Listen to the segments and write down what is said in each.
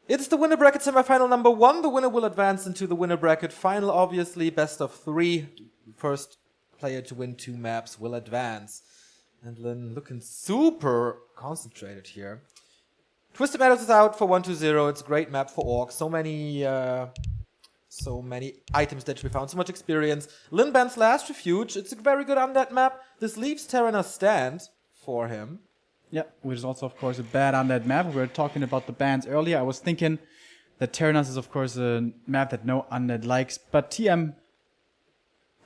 It's the winner bracket semifinal number 1. The winner will advance into the winner bracket final, obviously. Best of 3. First player to win 2 maps will advance. And Lin looking super concentrated here. Twisted Meadows is out for 1-2-0. It's a great map for Orc. So many items that should be found. So much experience. Lin bans Last Refuge. It's a very good undead map. This leaves Terraner Stand for him. Yeah, which is also, of course, a bad undead map. We were talking about the bans earlier. I was thinking that Terranos is, of course, a map that no undead likes. But TM,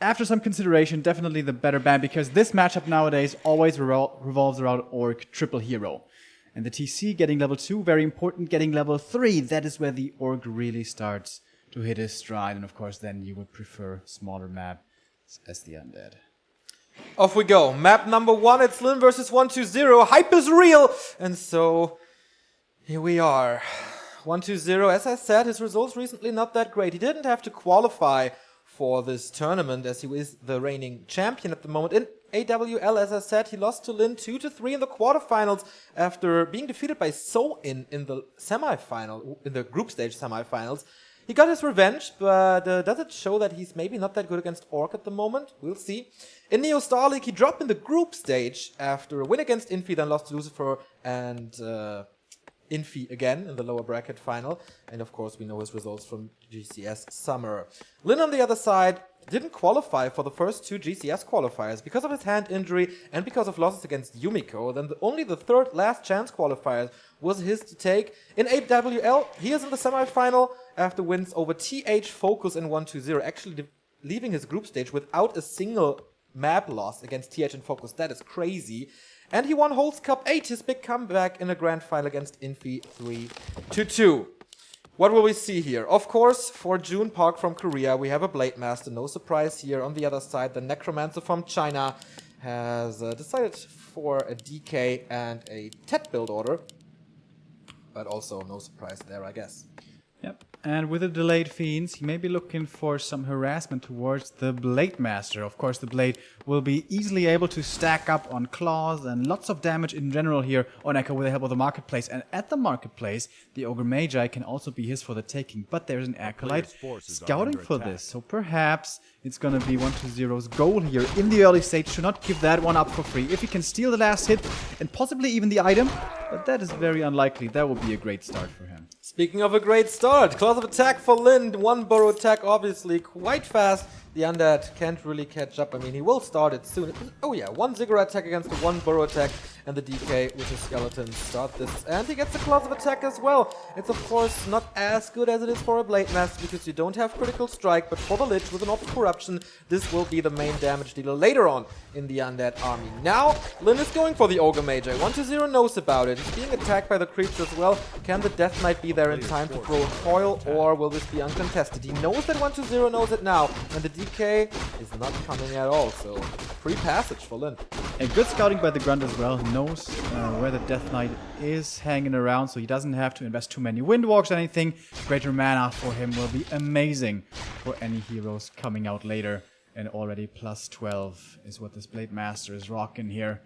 after some consideration, definitely the better ban, because this matchup nowadays always revolves around Orc triple hero. And the TC getting level 2, very important. Getting level 3, that is where the Orc really starts to hit his stride. And, of course, then you would prefer smaller map as the undead. Off we go. Map number 1, it's Lin versus 1-2-0. Hype is real! And so, here we are. 1-2-0, as I said, his results recently not that great. He didn't have to qualify for this tournament as he is the reigning champion at the moment. In AWL, as I said, he lost to Lin 2-3 in the quarterfinals after being defeated by So-In in the semifinal, in the group stage semifinals. He got his revenge, but does it show that he's maybe not that good against Orc at the moment? We'll see. In Neo Star League, he dropped in the group stage after a win against Infi, then lost to Lucifer and Infi again in the lower bracket final. And of course, we know his results from GCS Summer. Lin, on the other side, didn't qualify for the first 2 GCS qualifiers because of his hand injury and because of losses against Yumiko. Then only the third last chance qualifiers was his to take. In AWL, he is in the semifinal after wins over TH Focus in 1-2-0, actually leaving his group stage without a single map loss against TH and Focus. That is crazy. And he won Holds Cup 8, his big comeback in a grand final against Infi 3-2. What will we see here? Of course, for June Park from Korea, we have a Blade Master. No surprise here. On the other side, the Necromancer from China has decided for a DK and a TET build order. But also no surprise there, I guess. Yep, and with the delayed fiends, he may be looking for some harassment towards the Blade Master. Of course, the Blade will be easily able to stack up on claws and lots of damage in general here on Echo with the help of the Marketplace. And at the Marketplace, the Ogre Magi can also be his for the taking, but there's an Acolyte scouting for this. So perhaps it's going to be 1-2-0's goal here in the early stage to not give that one up for free. If he can steal the last hit and possibly even the item, but that is very unlikely. That would be a great start for him. Speaking of a great start, claws of attack for Lin. 1 burrow attack, obviously, quite fast. The undead can't really catch up. I mean, he will start it soon. Oh yeah, 1 ziggurat attack against the 1 burrow attack, and the DK with his skeleton start this. And he gets the claws of attack as well. It's of course not as good as it is for a Blade Master because you don't have critical strike, but for the Lich with an Off Corruption, this will be the main damage dealer later on in the undead army. Now, Lin is going for the Ogre Magi. 1-2-0 knows about it. He's being attacked by the creeps as well. Can the Death Knight be there in time to throw a coil, or will this be uncontested? He knows that 1-2-0 knows it now, and the DK is not coming at all, so free passage for Lin. A good scouting by the Grunt as well, knows where the Death Knight is hanging around, so he doesn't have to invest too many Windwalks or anything. Greater mana for him will be amazing for any heroes coming out later. And already plus 12 is what this Blade Master is rocking here.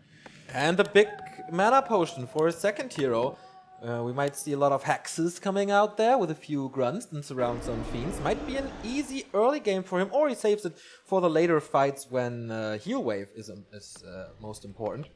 And a big mana potion for his second hero. We might see a lot of hexes coming out there with a few grunts and surround some fiends. Might be an easy early game for him, or he saves it for the later fights when heal wave is most important.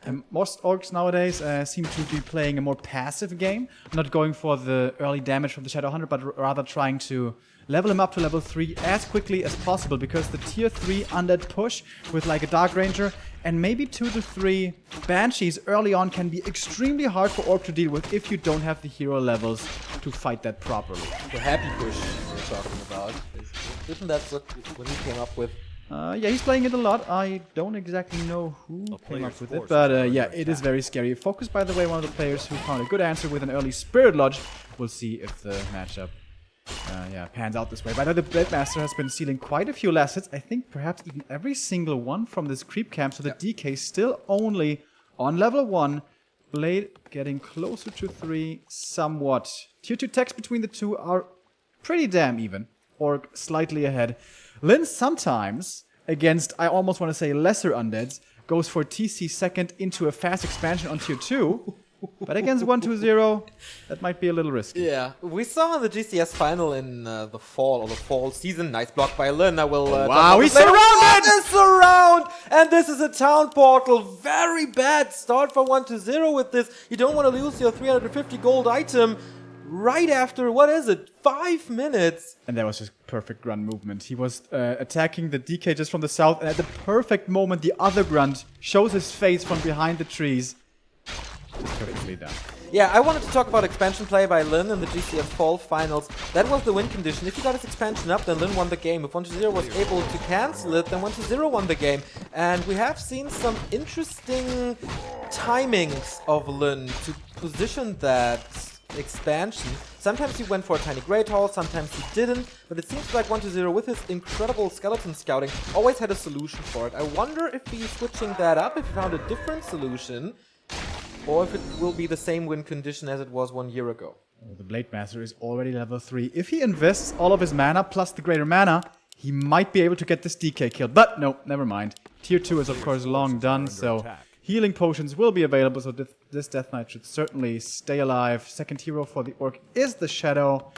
And most orcs nowadays seem to be playing a more passive game, not going for the early damage from the Shadow Hunter, but rather trying to level him up to level 3 as quickly as possible, because the tier 3 undead push with like a Dark Ranger and maybe 2 to 3 Banshees early on can be extremely hard for Orc to deal with if you don't have the hero levels to fight that properly. The happy push we're talking about. Isn't that what he came up with? Yeah, he's playing it a lot. I don't exactly know who came up with it, but yeah, it is very scary. Focus, by the way, one of the players who found a good answer with an early Spirit Lodge. We'll see if the matchup pans out this way. By the way, the Blade Master has been stealing quite a few last hits. I think perhaps even every single one from this creep camp, so the DK still only on level 1. Blade getting closer to 3 somewhat. Tier 2 techs between the two are pretty damn even, or slightly ahead. Lin sometimes, against, I almost want to say lesser undeads, goes for TC second into a fast expansion on tier 2. But against 1-2-0, that might be a little risky. Yeah, we saw in the GCS final in the fall season. Nice block by Lin. I will. Wow, he's surrounded! This around, and this is a town portal. Very bad start for 1-0 with this. You don't want to lose your 350 gold item right after, what is it, 5 minutes? And that was just perfect grunt movement. He was attacking the DK just from the south, and at the perfect moment, the other grunt shows his face from behind the trees. It's perfectly done. Yeah, I wanted to talk about expansion play by Lin in the GCS Fall Finals. That was the win condition. If he got his expansion up, then Lin won the game. If 1-0 was able to cancel it, then 1-0 won the game. And we have seen some interesting timings of Lin to position that expansion. Sometimes he went for a tiny Great Hall, sometimes he didn't, but it seems like 1-0 with his incredible skeleton scouting always had a solution for it. I wonder if he's switching that up, if he found a different solution, or if it will be the same win condition as it was 1 year ago. Well, the Blade Master is already level 3. If he invests all of his mana plus the greater mana, he might be able to get this DK killed. But no, never mind. Tier 2 is of course long done, so healing potions will be available, so this Death Knight should certainly stay alive. Second hero for the Orc is the Shadow.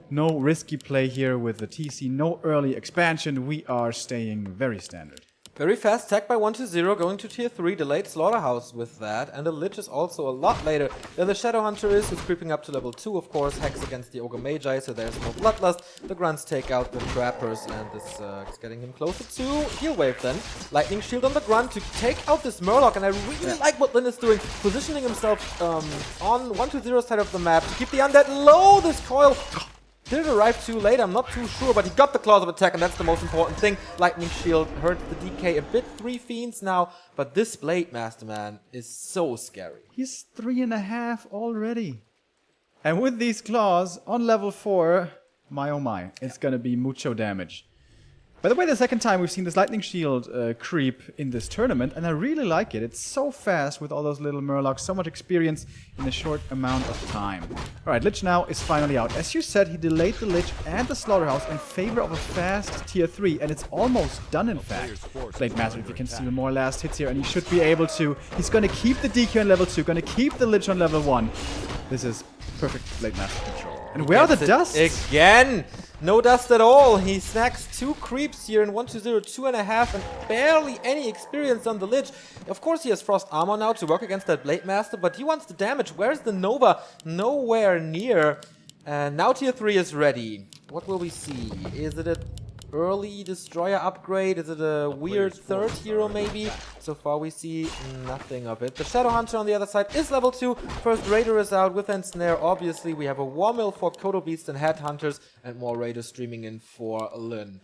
No risky play here with the TC, no early expansion. We are staying very standard. Very fast tech by 1-0, going to tier 3, delayed Slaughterhouse with that, and the Lich is also a lot later than the Shadow Hunter is, who's creeping up to level 2, of course, Hex against the Ogre Magi, so there's no Bloodlust. The Grunts take out the Trappers, and this is getting him closer to Heal Wave then. Lightning Shield on the Grunt to take out this Murloc, and I really like what Lin is doing, positioning himself on 1-0's side of the map to keep the Undead low. This Coil did it arrive too late? I'm not too sure, but he got the claws of attack, and that's the most important thing. Lightning Shield hurts the DK a bit. 3 Fiends now, but this Blade Master, man, is so scary. He's 3.5 already. And with these claws on level 4, my oh my, it's gonna be mucho damage. By the way, the second time we've seen this Lightning Shield creep in this tournament, and I really like it. It's so fast with all those little Murlocs, so much experience in a short amount of time. Alright, Lich now is finally out. As you said, he delayed the Lich and the Slaughterhouse in favor of a fast tier 3, and it's almost done in fact. Blade Master, if you can steal more last hits here, and he should be able to. He's gonna keep the DK on level 2, gonna keep the Lich on level 1. This is perfect Blade Master control. And where are the dusts? Again! No dust at all. He snacks 2 creeps here in 1-0, 2.5, and barely any experience on the Lich. Of course, he has Frost Armor now to work against that Blade Master, but he wants the damage. Where's the Nova? Nowhere near. And now tier 3 is ready. What will we see? Is it an early Destroyer upgrade? Is it a weird third hero maybe? So far we see nothing of it. The Shadow Hunter on the other side is level 2. First Raider is out with Ensnare. Obviously we have a War Mill for Kodo Beasts and Headhunters, and more Raiders streaming in for Lin.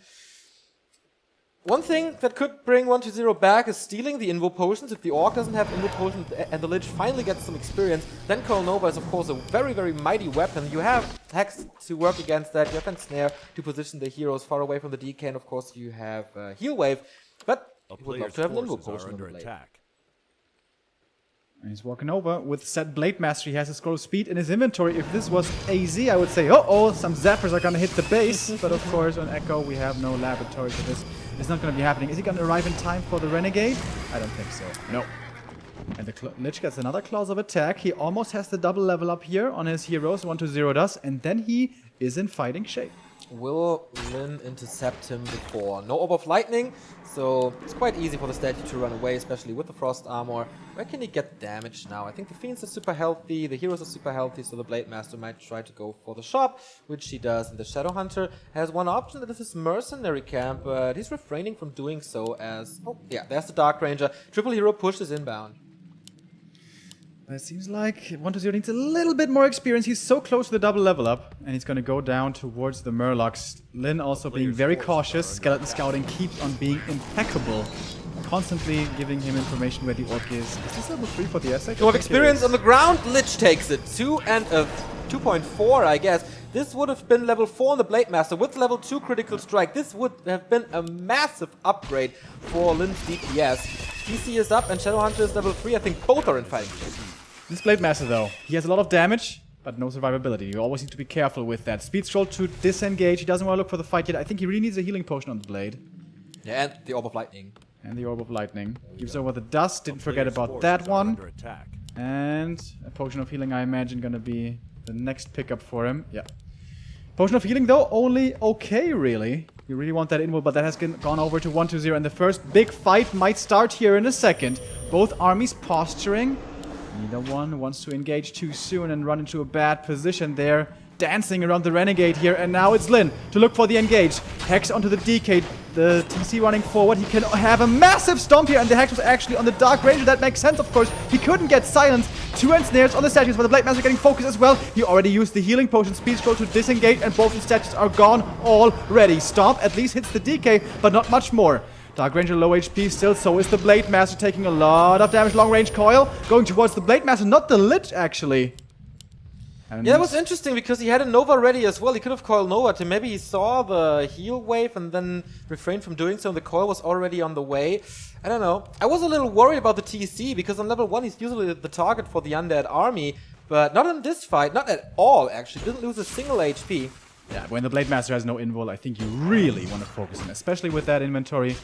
One thing that could bring 1-0 back is stealing the Invo Potions. If the Orc doesn't have Invo Potions and the Lich finally gets some experience, then Coil Nova is of course a very, very mighty weapon. You have Hex to work against that, you have Ensnare to position the heroes far away from the DK, and of course you have Heal Wave, but you would love to have an Invo Potion on the blade. And he's walking over with set Blade Master. He has a scroll of speed in his inventory. If this was AZ, I would say, uh-oh, some zappers are gonna hit the base. But of course, on Echo, we have no laboratory for this. It's not gonna be happening. Is he gonna arrive in time for the Renegade? I don't think so. No. And the Lich gets another clause of attack. He almost has the double level up here on his heroes. 1-0 does. And then he is in fighting shape. Will Lin intercept him before? No Orb of Lightning, so it's quite easy for the statue to run away, especially with the Frost Armor. Where can he get damage now? I think the Fiends are super healthy, the heroes are super healthy, so the Blade Master might try to go for the shop, which he does. And the Shadow Hunter has one option, that is his Mercenary Camp, but he's refraining from doing so as... Oh, yeah, there's the Dark Ranger. Triple hero push is inbound. It seems like 1-0 needs a little bit more experience. He's so close to the double level up, and he's going to go down towards the Murlocs. Lin also being very cautious. Skeleton Scouting keeps on being impeccable, constantly giving him information where the Orc is. Is this level 3 for the SH? You have experience on the ground. Lich takes it. 2 and a 2.4, I guess. This would have been level 4 on the Blade Master with level 2 critical strike. This would have been a massive upgrade for Lin's DPS. TC is up and Shadow Hunter is level 3. I think both are in fighting shape. This Blade Master, though, he has a lot of damage, but no survivability. You always need to be careful with that. Speed Stroll to disengage. He doesn't want to look for the fight yet. I think he really needs a healing potion on the blade. Yeah, and the Orb of Lightning. And the Orb of Lightning. Gives over the dust. Didn't forget about that one. And a Potion of Healing, I imagine, gonna be the next pickup for him. Yeah. Potion of Healing, though, only okay, really. You really want that invul, but that has gone over to 1-2-0, and the first big fight might start here in a second. Both armies posturing. Neither one wants to engage too soon and run into a bad position there. Dancing around the Renegade here, and now it's Lin to look for the engage. Hex onto the DK, the TC running forward. He can have a massive stomp here, and the Hex was actually on the Dark Ranger. That makes sense, of course. He couldn't get silenced. 2 ensnares on the statues, but the Blade Master getting focused as well. He already used the Healing Potion Speed Scroll to disengage, and both the statues are gone already. Stomp at least hits the DK, but not much more. Dark Ranger low HP still, so is the Blade Master taking a lot of damage. Long range coil going towards the Blade Master, not the Lich actually. And yeah, it was interesting because he had a Nova ready as well. He could have coiled Nova to maybe he saw the heal wave and then refrained from doing so, and the coil was already on the way. I don't know. I was a little worried about the TC because on level 1 he's usually the target for the undead army, but not in this fight, not at all actually. Didn't lose a single HP. Yeah, when the Blade Master has no invul, I think you really want to focus him, especially with that inventory.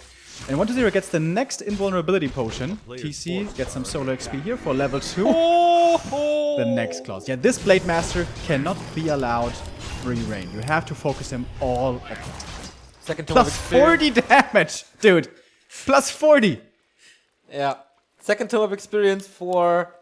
And 1-0 gets the next invulnerability potion. TC gets some solo XP here for level 2. The next clause. Yeah, this Blade Master cannot be allowed free reign. You have to focus him all at once. Second tome Plus 40 damage, dude. Plus 40. Yeah. Second tome of experience for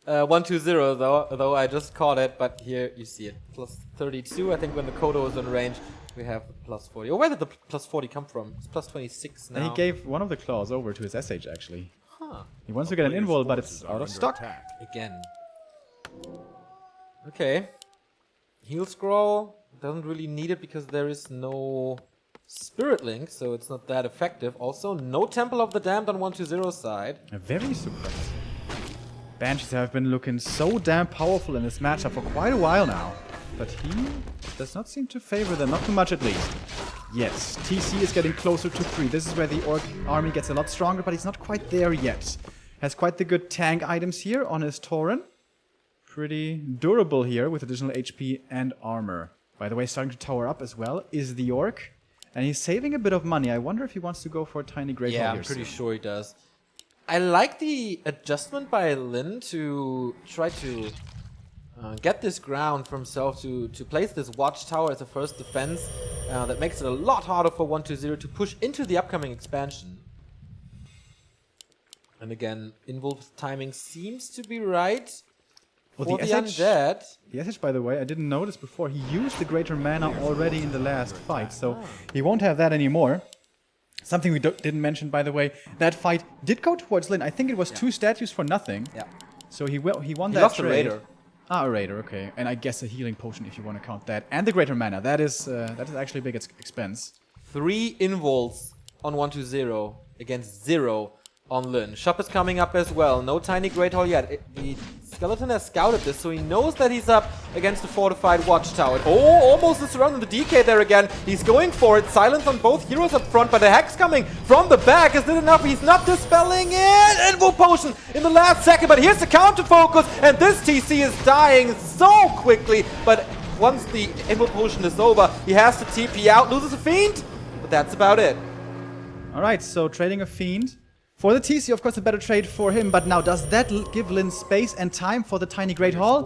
1-2-0 though I just caught it, but here you see it. Plus 32, I think when the Kodo is in range. We have plus 40. Oh, where did the plus 40 come from? It's plus 26 now. And he gave one of the claws over to his SH, actually. Huh. He wants to get an invul, but it's out of stock. Again. Okay. Heal scroll. Doesn't really need it because there is no Spirit Link, so it's not that effective. Also, no Temple of the Damned on 1-2-0 side. Very surprising. Banshees have been looking so damn powerful in this matchup for quite a while now. But he does not seem to favor them, not too much at least. Yes, TC is getting closer to 3. This is where the Orc army gets a lot stronger, but he's not quite there yet. Has quite the good tank items here on his Tauren. Pretty durable here with additional HP and armor. By the way, starting to tower up as well is the Orc. And he's saving a bit of money. I wonder if he wants to go for a tiny Great Hall here. Yeah, I'm pretty sure he does. I like the adjustment by Lin to try to get this ground for himself, to place this watchtower as a first defense. That makes it a lot harder for 1-2-0 to push into the upcoming expansion. And again, Involve's timing seems to be right for the undead. The SH, by the way, I didn't notice before. He used the greater mana already in the last fight, so he won't have that anymore. Something we didn't mention, by the way, that fight did go towards Lin. I think it was 2 statues for nothing. Yeah. So he won that lost trade. a Raider. Ah, a Raider, okay. And I guess a healing potion if you want to count that. And the greater mana. That is actually a big expense. 3 invols on 1-2-0 against 0 on Lin. Shop is coming up as well. No tiny Great Hall yet. The Skeleton has scouted this, so he knows that he's up against a fortified watchtower. Oh, almost is surrounding the DK there again. He's going for it. Silence on both heroes up front, but a Hex coming from the back. Is it enough? He's not dispelling it. Invo potion in the last second, but here's the counter focus, and this TC is dying so quickly. But once the Invo potion is over, he has to TP out, loses a Fiend, but that's about it. Alright, so trading a Fiend. For the TC, of course, a better trade for him, but now does that give Lin space and time for the tiny Great Hall?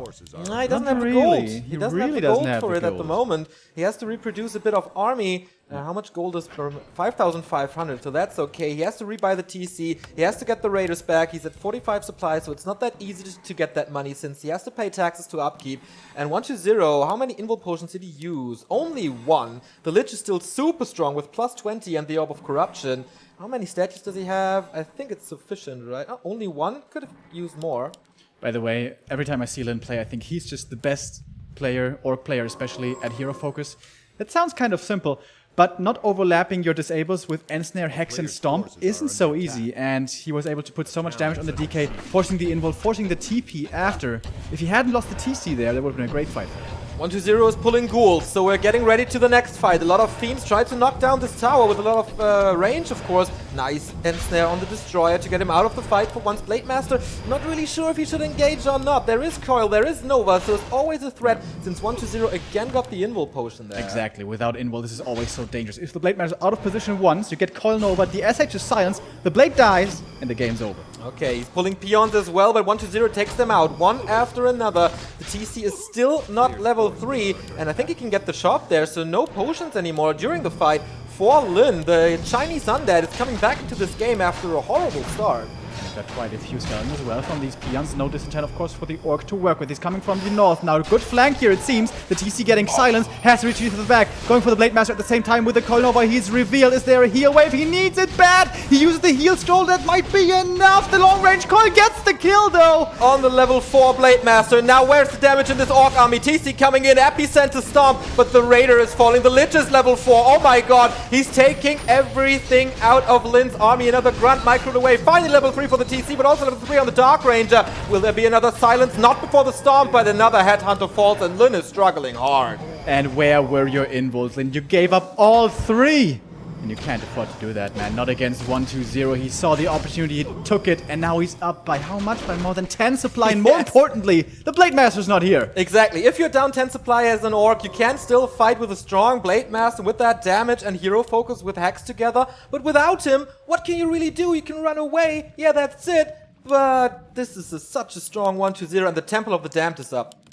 No, he doesn't have the gold. He doesn't have the gold for it at the moment. He has to reproduce a bit of army. How much gold is per 5,500, so that's okay. He has to rebuy the TC. He has to get the Raiders back. He's at 45 supplies, so it's not that easy to get that money since he has to pay taxes to upkeep. And 1-2-0, how many Invul potions did he use? Only 1. The Lich is still super strong with plus 20 and the Orb of Corruption. How many statues does he have? I think it's sufficient, right? Oh, only 1? Could have used more. By the way, every time I see Lin play, I think he's just the best player, Orc player especially, at hero focus. That sounds kind of simple, but not overlapping your disables with Ensnare, Hex and Stomp isn't so easy, and he was able to put so much damage on the DK, forcing the invul, forcing the TP after. If he hadn't lost the TC there, that would have been a great fight for him. 1-2-0 is pulling ghouls, so we're getting ready to the next fight. A lot of Fiends try to knock down this tower with a lot of range, of course. Nice Ensnare on the Destroyer to get him out of the fight for once. Blade Master, not really sure if he should engage or not. There is Coil, there is Nova, so it's always a threat since 1-2-0 again got the Invul potion there. Exactly, without Invul this is always so dangerous. If the Blade Master is out of position once, you get Coil Nova, the SH is silenced, the Blade dies, and the game's over. Okay, he's pulling peons as well, but 120 takes them out one after another. The TC is still not level 3, and I think he can get the shop there, so no potions anymore during the fight for Lin. The Chinese undead is coming back into this game after a horrible start. Got quite a few skeletons as well from these peons. No disintent, of course, for the orc to work with. He's coming from the north now. Good flank here, it seems. The TC getting silenced. Has to retreat to the back. Going for the Blade Master at the same time with the Coil Nova. He's revealed. Is there a heal wave? He needs it bad. He uses the heal scroll. That might be enough. The long range coil gets the kill, though. On the level 4 Blade Master. Now where's the damage in this orc army? TC coming in. Epicenter Stomp. But the Raider is falling. The Lich is level 4. Oh my god. He's taking everything out of Lin's army. Another Grunt microed away. Finally level 3 for the TC, but also level 3 on the Dark Ranger. Will there be another silence? Not before the Storm, but another Headhunter falls, and Lin is struggling hard. And where were your involts, Lin? You gave up all 3! And you can't afford to do that, man. Not against 120. He saw the opportunity, he took it, and now he's up by how much? By more than 10 supply. And more importantly, the Blade Master's not here. Exactly. If you're down 10 supply as an orc, you can still fight with a strong Blade Master with that damage and hero focus with Hex together. But without him, what can you really do? You can run away. Yeah, that's it. But this is such a strong 120, and the Temple of the Damned is up.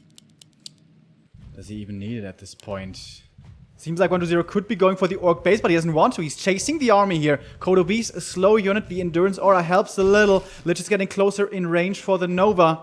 Does he even need it at this point? Seems like 120 could be going for the orc base, but he doesn't want to. He's chasing the army here. Kodo Beast, a slow unit. The Endurance Aura helps a little. Lich is getting closer in range for the Nova.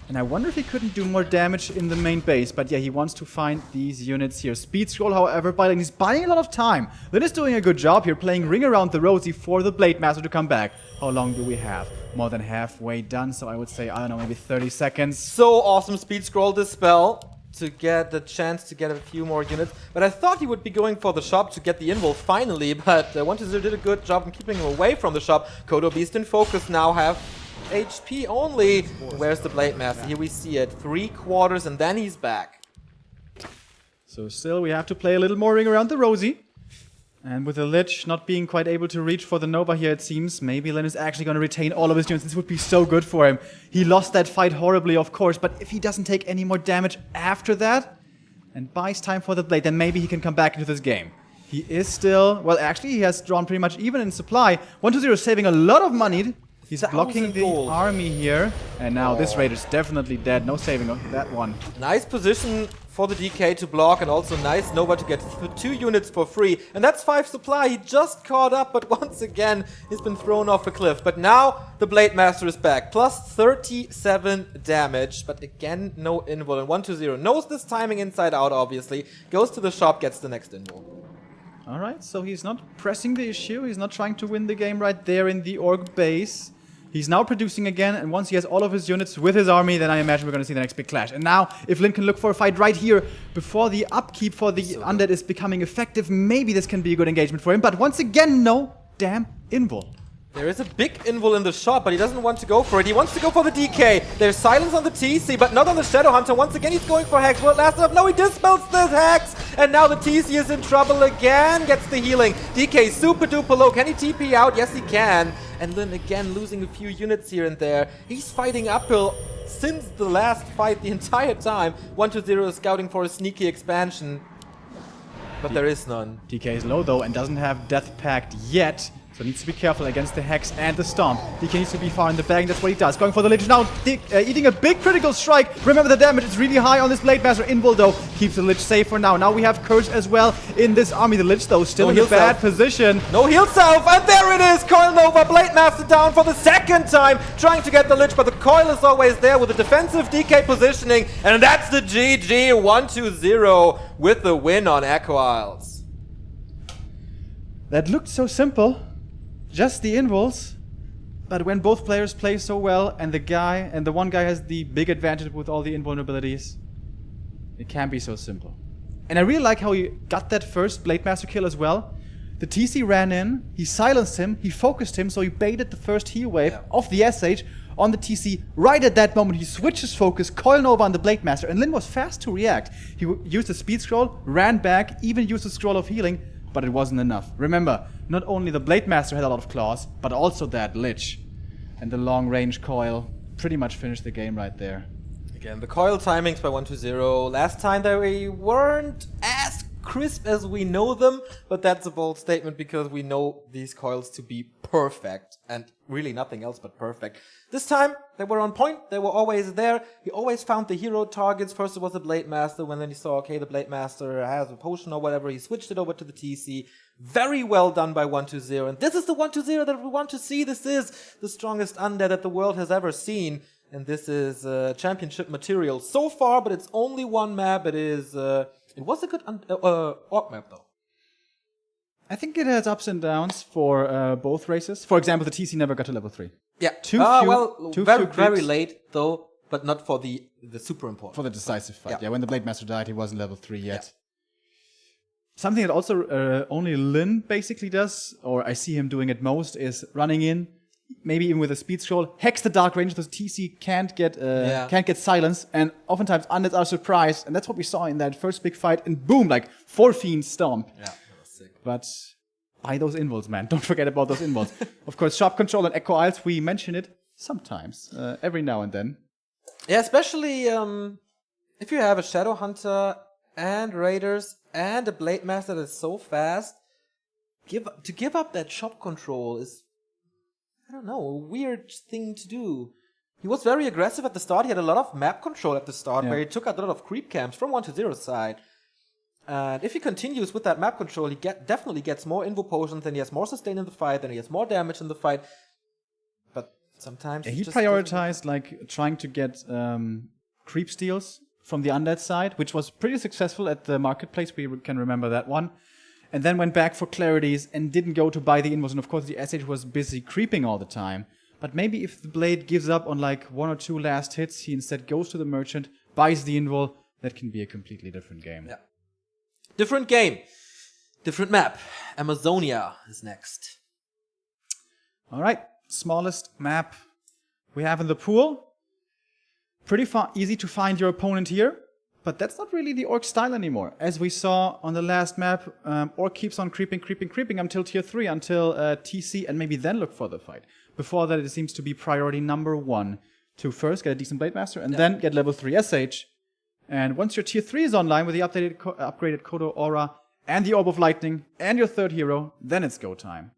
And I wonder if he couldn't do more damage in the main base. But yeah, he wants to find these units here. Speed Scroll, however, by Lin. He's buying a lot of time. Lin is doing a good job here, playing Ring Around the Rosie for the Blade Master to come back. How long do we have? More than halfway done, so I would say, I don't know, maybe 30 seconds. So awesome Speed Scroll Dispel to get the chance to get a few more units. But I thought he would be going for the shop to get the invul finally, but 120 did a good job in keeping him away from the shop. Kodo Beast in focus now have HP only. Where's the Blade Master? Here we see it. 3/4, and then he's back. So still, we have to play a little more Ring Around the Rosie. And with the Lich not being quite able to reach for the Nova here, it seems, maybe Lin is actually going to retain all of his units. This would be so good for him. He lost that fight horribly, of course, but if he doesn't take any more damage after that, and buys time for the Blade, then maybe he can come back into this game. He is still, well, actually, he has drawn pretty much even in supply. 120 is saving a lot of money. He's blocking the army here. And now this Raider's definitely dead. No saving of that one. Nice position for the DK to block, and also nice Nova to get 2 units for free. And that's 5 supply. He just caught up, but once again, he's been thrown off a cliff. But now the Blade Master is back. Plus 37 damage, but again, no invul. And 120 knows this timing inside out, obviously. Goes to the shop, gets the next invul. Alright, so he's not pressing the issue. He's not trying to win the game right there in the orc base. He's now producing again, and once he has all of his units with his army, then I imagine we're going to see the next big clash. And now, if Lin can look for a fight right here, before the upkeep for the undead is becoming effective, maybe this can be a good engagement for him. But once again, no damn invul. There is a big invul in the shop, but he doesn't want to go for it. He wants to go for the DK. There's silence on the TC, but not on the Shadow Hunter. Once again, he's going for Hex. Will it last enough? No, he dispels the Hex. And now the TC is in trouble again. Gets the healing. DK super duper low. Can he TP out? Yes, he can. And Lin again losing a few units here and there. He's fighting uphill since the last fight the entire time. 120 is scouting for a sneaky expansion, but there is none. DK is low though and doesn't have Death Pact yet. So needs to be careful against the Hex and the Stomp. DK needs to be far in the bag, and that's what he does. Going for the Lich now, eating a big critical strike. Remember, the damage is really high on this Blade Master. Invul, though, keeps the Lich safe for now. Now we have Curse as well in this army. The Lich, though, still in a bad position. No heal self, and there it is! Coil Nova, Blade Master down for the second time, trying to get the Lich, but the Coil is always there with the defensive DK positioning, and that's the GG. 120 with the win on Echo Isles. That looked so simple. Just the invuls, but when both players play so well and the one guy has the big advantage with all the invulnerabilities, it can be so simple. And I really like how he got that first Blade Master kill as well. The TC ran in, he silenced him, he focused him, so he baited the first heal wave of the SH on the TC. Right at that moment, he switches focus, Coil Nova on the Blade Master, and Lin was fast to react. He used the speed scroll, ran back, even used the scroll of healing, but it wasn't enough. Remember, not only the Blade Master had a lot of claws, but also that Lich. And the long-range coil pretty much finished the game right there. Again, the coil timings by 120. Last time they weren't as crisp as we know them, but that's a bold statement because we know these coils to be perfect and really nothing else but perfect. This time they were on point, they were always there. He always found the hero targets. First it was the Blade Master, when then he saw, okay, the Blade Master has a potion or whatever, he switched it over to the TC. Very well done by 120, and this is the 120 that we want to see. This is the strongest undead that the world has ever seen. And this is championship material so far, but it's only one map. It was a good orc map, though. I think it has ups and downs for both races. For example, the TC never got to level 3. Yeah. Too very late, though, but not for the super important. For the decisive fight. Yeah, when the Blade Master died, he wasn't level 3 yet. Yeah. Something that also only Lin basically does, or I see him doing it most, is running in, maybe even with a speed scroll, hex the Dark Range so the TC can't get silence, and oftentimes undeads are surprised, and that's what we saw in that first big fight, and boom, like 4 Fiends stomp. Yeah, that was sick. But buy those invols, man. Don't forget about those invols. Of course, Sharp Control and Echo Isles, we mention it sometimes, every now and then. Yeah, especially if you have a Shadow Hunter and Raiders and a Blade Master that is so fast, to give up that shop control is, I don't know, a weird thing to do. He was very aggressive at the start. He had a lot of map control at the start, where he took out a lot of creep camps from 120's side. And if he continues with that map control, he definitely gets more invo potions, and he has more sustain in the fight, and he has more damage in the fight. But sometimes he prioritized like trying to get creep steals from the undead side, which was pretty successful at the marketplace. We can remember that one. And then went back for clarities and didn't go to buy the invols. And of course, the SH was busy creeping all the time. But maybe if the Blade gives up on like 1 or 2 last hits, he instead goes to the merchant, buys the invol. That can be a completely different game. Yeah. Different game. Different map. Amazonia is next. All right. Smallest map we have in the pool. Pretty easy to find your opponent here. But that's not really the Orc style anymore. As we saw on the last map, Orc keeps on creeping until tier 3, until TC, and maybe then look for the fight. Before that, it seems to be priority number 1 to first get a decent Blade Master, and then get level 3 SH. And once your tier 3 is online with the upgraded Kodo Aura, and the Orb of Lightning, and your 3rd hero, then it's go time.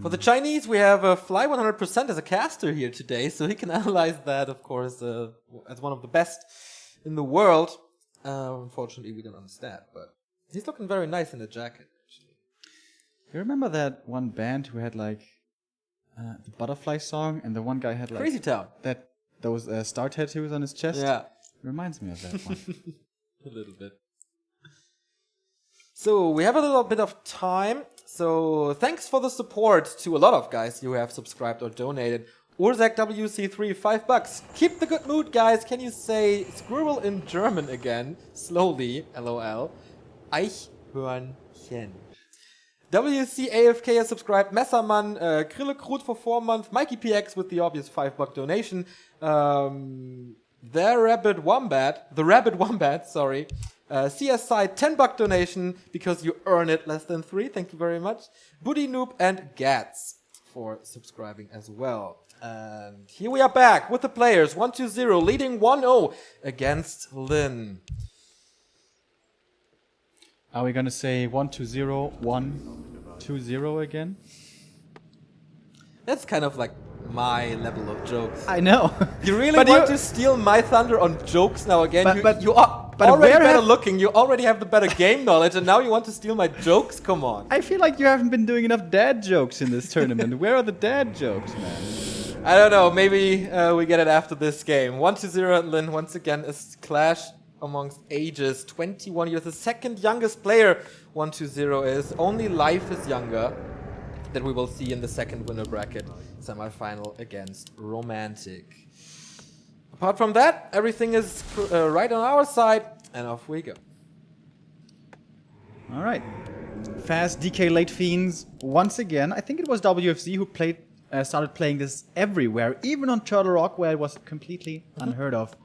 For the Chinese, we have Fly 100% as a caster here today, so he can analyze that, of course, as one of the best in the world. Unfortunately, we don't understand, but he's looking very nice in the jacket, actually. You remember that one band who had, like, the Butterfly song, and the one guy had, like... Crazy Town. Those star tattoos on his chest? Yeah. It reminds me of that one. A little bit. So, we have a little bit of time. So, thanks for the support to a lot of guys who have subscribed or donated. Urzak WC3, $5. Keep the good mood, guys. Can you say squirrel in German again? Slowly, LOL. Eichhörnchen. WC AFK has subscribed. Messermann, Krille Krut for 4 months. Mikey PX with the obvious $5 donation. The Rabbit Wombat, sorry. CSI, $10 donation because you earn it, less than 3. Thank you very much. Buddy Noob and Gats for subscribing as well. And here we are back with the players. 120 leading 1-0 against Lin. Are we gonna say 1-0, 1-2-0 again? That's kind of like my level of jokes. I know. You really want to steal my thunder on jokes now again? But you are already better looking. You already have the better game knowledge, and now you want to steal my jokes? Come on. I feel like you haven't been doing enough dad jokes in this tournament. Where are the dad jokes, man? I don't know. Maybe we get it after this game. 1-0 and Lin once again is clash amongst ages. 21 years, the second youngest player 1-0 is. Only Life is younger, that we will see in the second winner bracket semifinal against Romantic. Apart from that, everything is right on our side, and off we go. All right. Fast DK late fiends once again. I think it was WFZ who started playing this everywhere, even on Turtle Rock, where it was completely unheard of.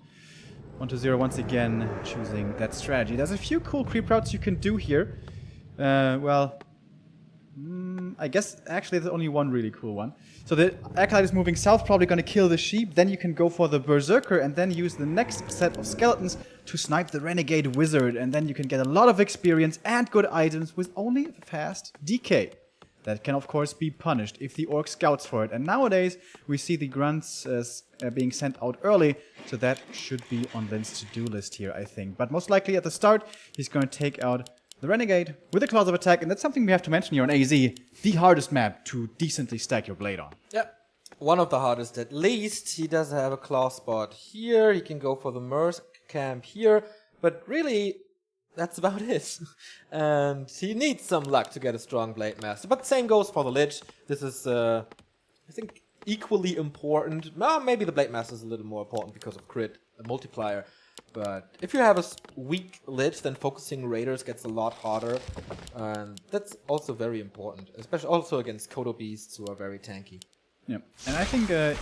1-0 once again choosing that strategy. There's a few cool creep routes you can do here. Well, I guess actually there's only one really cool one. So the Acolyte is moving south, probably going to kill the sheep. Then you can go for the Berserker and then use the next set of skeletons to snipe the Renegade Wizard. And then you can get a lot of experience and good items with only fast DK. That can of course be punished if the Orc scouts for it. And nowadays we see the grunts being sent out early. So that should be on Lin's to-do list here, I think. But most likely at the start he's going to take out the Renegade with a Claws of Attack, and that's something we have to mention here on AZ, the hardest map to decently stack your blade on. Yeah, one of the hardest at least. He does have a claw spot here, he can go for the Merc camp here, but really, that's about it. And he needs some luck to get a strong Blade Master, but same goes for the Lich. This is, I think, equally important. Well, maybe the Blade Master is a little more important because of crit, a multiplier. But if you have a weak Lich, then focusing Raiders gets a lot harder. And that's also very important, especially also against Kodo Beasts who are very tanky. Yeah, and I think the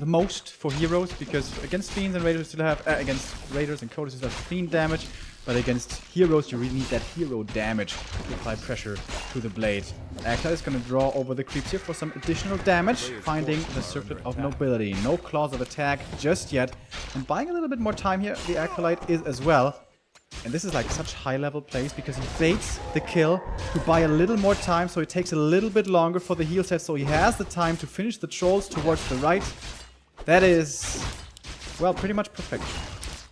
most for heroes, because against Fiends and Raiders still have, against Raiders and Kodos you still have Fiend damage, but against heroes you really need that hero damage to apply pressure to the blade. Acolyte is going to draw over the creeps here for some additional damage, finding the Circlet of Nobility. No Claws of Attack just yet, and buying a little bit more time here, the Acolyte is as well. And this is like such high level plays because he baits the kill to buy a little more time, so it takes a little bit longer for the heal set, so he has the time to finish the trolls towards the right. That is, well, pretty much perfect.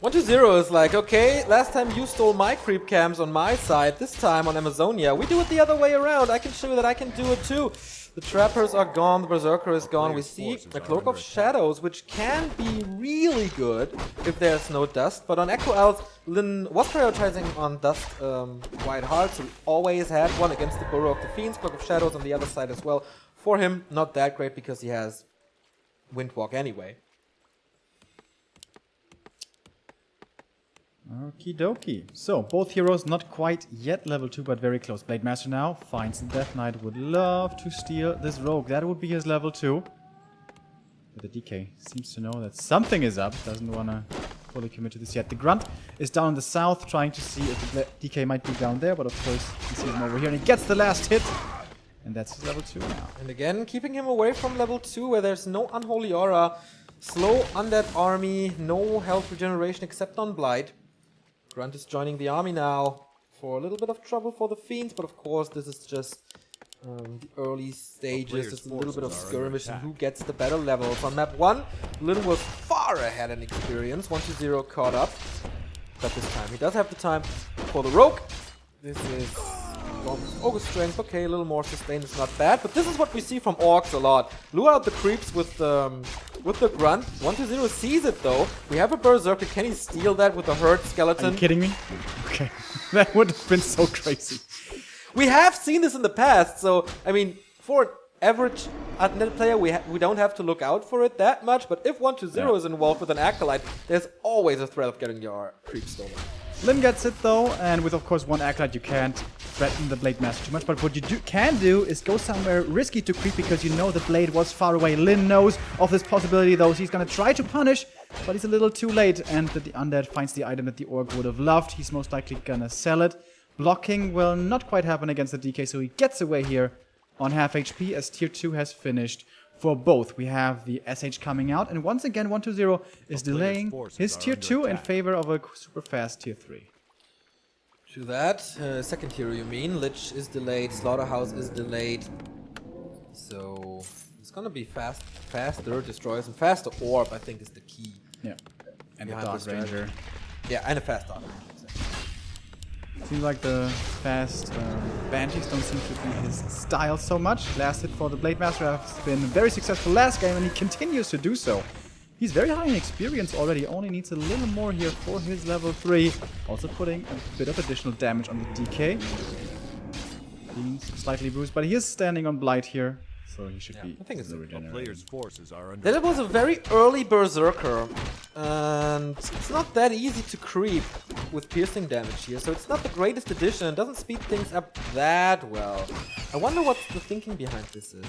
1-0 is like, okay, last time you stole my creep camps on my side, this time on Amazonia, we do it the other way around. I can show you that I can do it too. The Trappers are gone, the Berserker is gone. We see the Cloak of Shadows, which can be really good if there's no dust. But on Echo Elves, Lin was prioritizing on dust quite hard, so he always had one against the Burrow of the Fiends. Cloak of Shadows on the other side as well. For him, not that great because he has Windwalk anyway. Okie dokie. So, both heroes not quite yet level 2, but very close. Blade Master now finds the Death Knight. Would love to steal this Rogue. That would be his level 2. But the DK seems to know that something is up. Doesn't want to fully commit to this yet. The Grunt is down in the south, trying to see if the DK might be down there. But of course, he sees him over here, and he gets the last hit. And that's his level 2 now. And again, keeping him away from level 2, where there's no Unholy Aura. Slow Undead army, no health regeneration except on Blight. Grunt is joining the army now for a little bit of trouble for the Fiends, but of course this is just the early stages, just a little bit of skirmish and who gets the better levels. On map 1, Lin was far ahead in experience, 1-0 caught up, but this time he does have the time for the Rogue. This is Ogre Strength, okay, a little more sustain is not bad, but this is what we see from Orcs a lot. Lure out the creeps with the Grunt. 1-0 sees it though. We have a Berserker. Can he steal that with a hurt skeleton? Are you kidding me? Okay. That would have been so crazy. We have seen this in the past, so, I mean, for an average Adnet player, we don't have to look out for it that much, but if 1-0 is involved with an Acolyte, there's always a threat of getting your creep stolen. Lin gets it though, and with of course one Acolyte you can't threaten the Blade Master too much, but what you can do is go somewhere risky to creep because you know the blade was far away. Lin knows of this possibility though, so he's gonna try to punish, but he's a little too late, and the Undead finds the item that the Orc would have loved. He's most likely gonna sell it. Blocking will not quite happen against the DK, so he gets away here on half HP as tier 2 has finished. For both, we have the SH coming out, and once again 1-0 is delaying his tier 2 in favor of a super fast tier 3. To that, second hero you mean, Lich is delayed, Slaughterhouse is delayed, so it's gonna be faster destroyers, and faster orb I think is the key. Yeah, and the Dark Ranger. Yeah, and a fast Dark Ranger. Seems like the fast Banshees don't seem to be his style so much. Last hit for the Blade Master has been very successful last game, and he continues to do so. He's very high in experience already, only needs a little more here for his level 3. Also putting a bit of additional damage on the DK. Being slightly bruised, but he is standing on Blight here, so he should be. I think it's the player's forces are under. That was a very early Berserker, and it's not that easy to creep with piercing damage here, so it's not the greatest addition. It doesn't speed things up that well. I wonder what the thinking behind this is.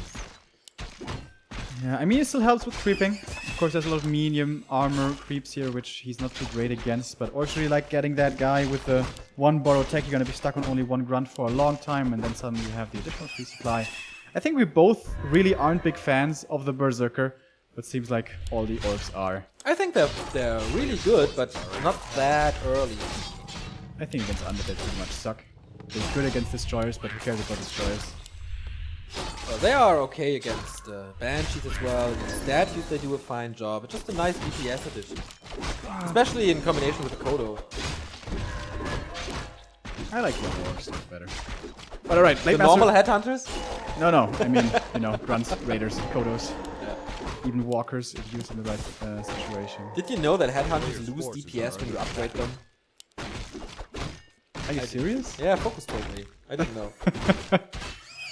Yeah, I mean it still helps with creeping. course, there's a lot of medium armor creeps here, which he's not too great against. But Orcs really like getting that guy with the one borrow tech. You're going to be stuck on only one grunt for a long time, and then suddenly you have the additional free supply. I think we both really aren't big fans of the Berserker, but seems like all the Orcs are. I think they're really good, but not that early. I think against Undead they pretty much suck. They're good against Destroyers, but who cares about Destroyers? Well, they are okay against Banshees as well. Against statues they do a fine job. It's just a nice DPS addition. Especially in combination with the Kodo. I like the Orcs better. But alright, The normal headhunters? No. I mean, you know, grunts, raiders, Kodos. Even walkers if used in the right situation. Did you know that headhunters lose DPS when you upgrade them? Are you serious? Yeah, Focus told me. I didn't know.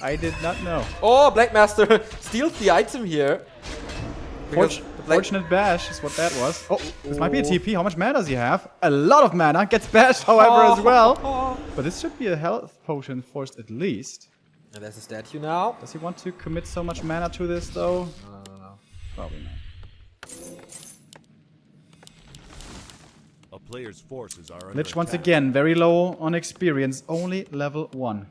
I did not know. Oh, Blade Master steals the item here. Fortunate bash is what that was. Oh, this might be a TP. How much mana does he have? A lot of mana. Gets bashed, however, as well. But this should be a health potion forced at least. And there's a statue now. Does he want to commit so much mana to this, though? No. Probably not. A player's forces are under Lich once attack. again, very low on experience. Only level 1.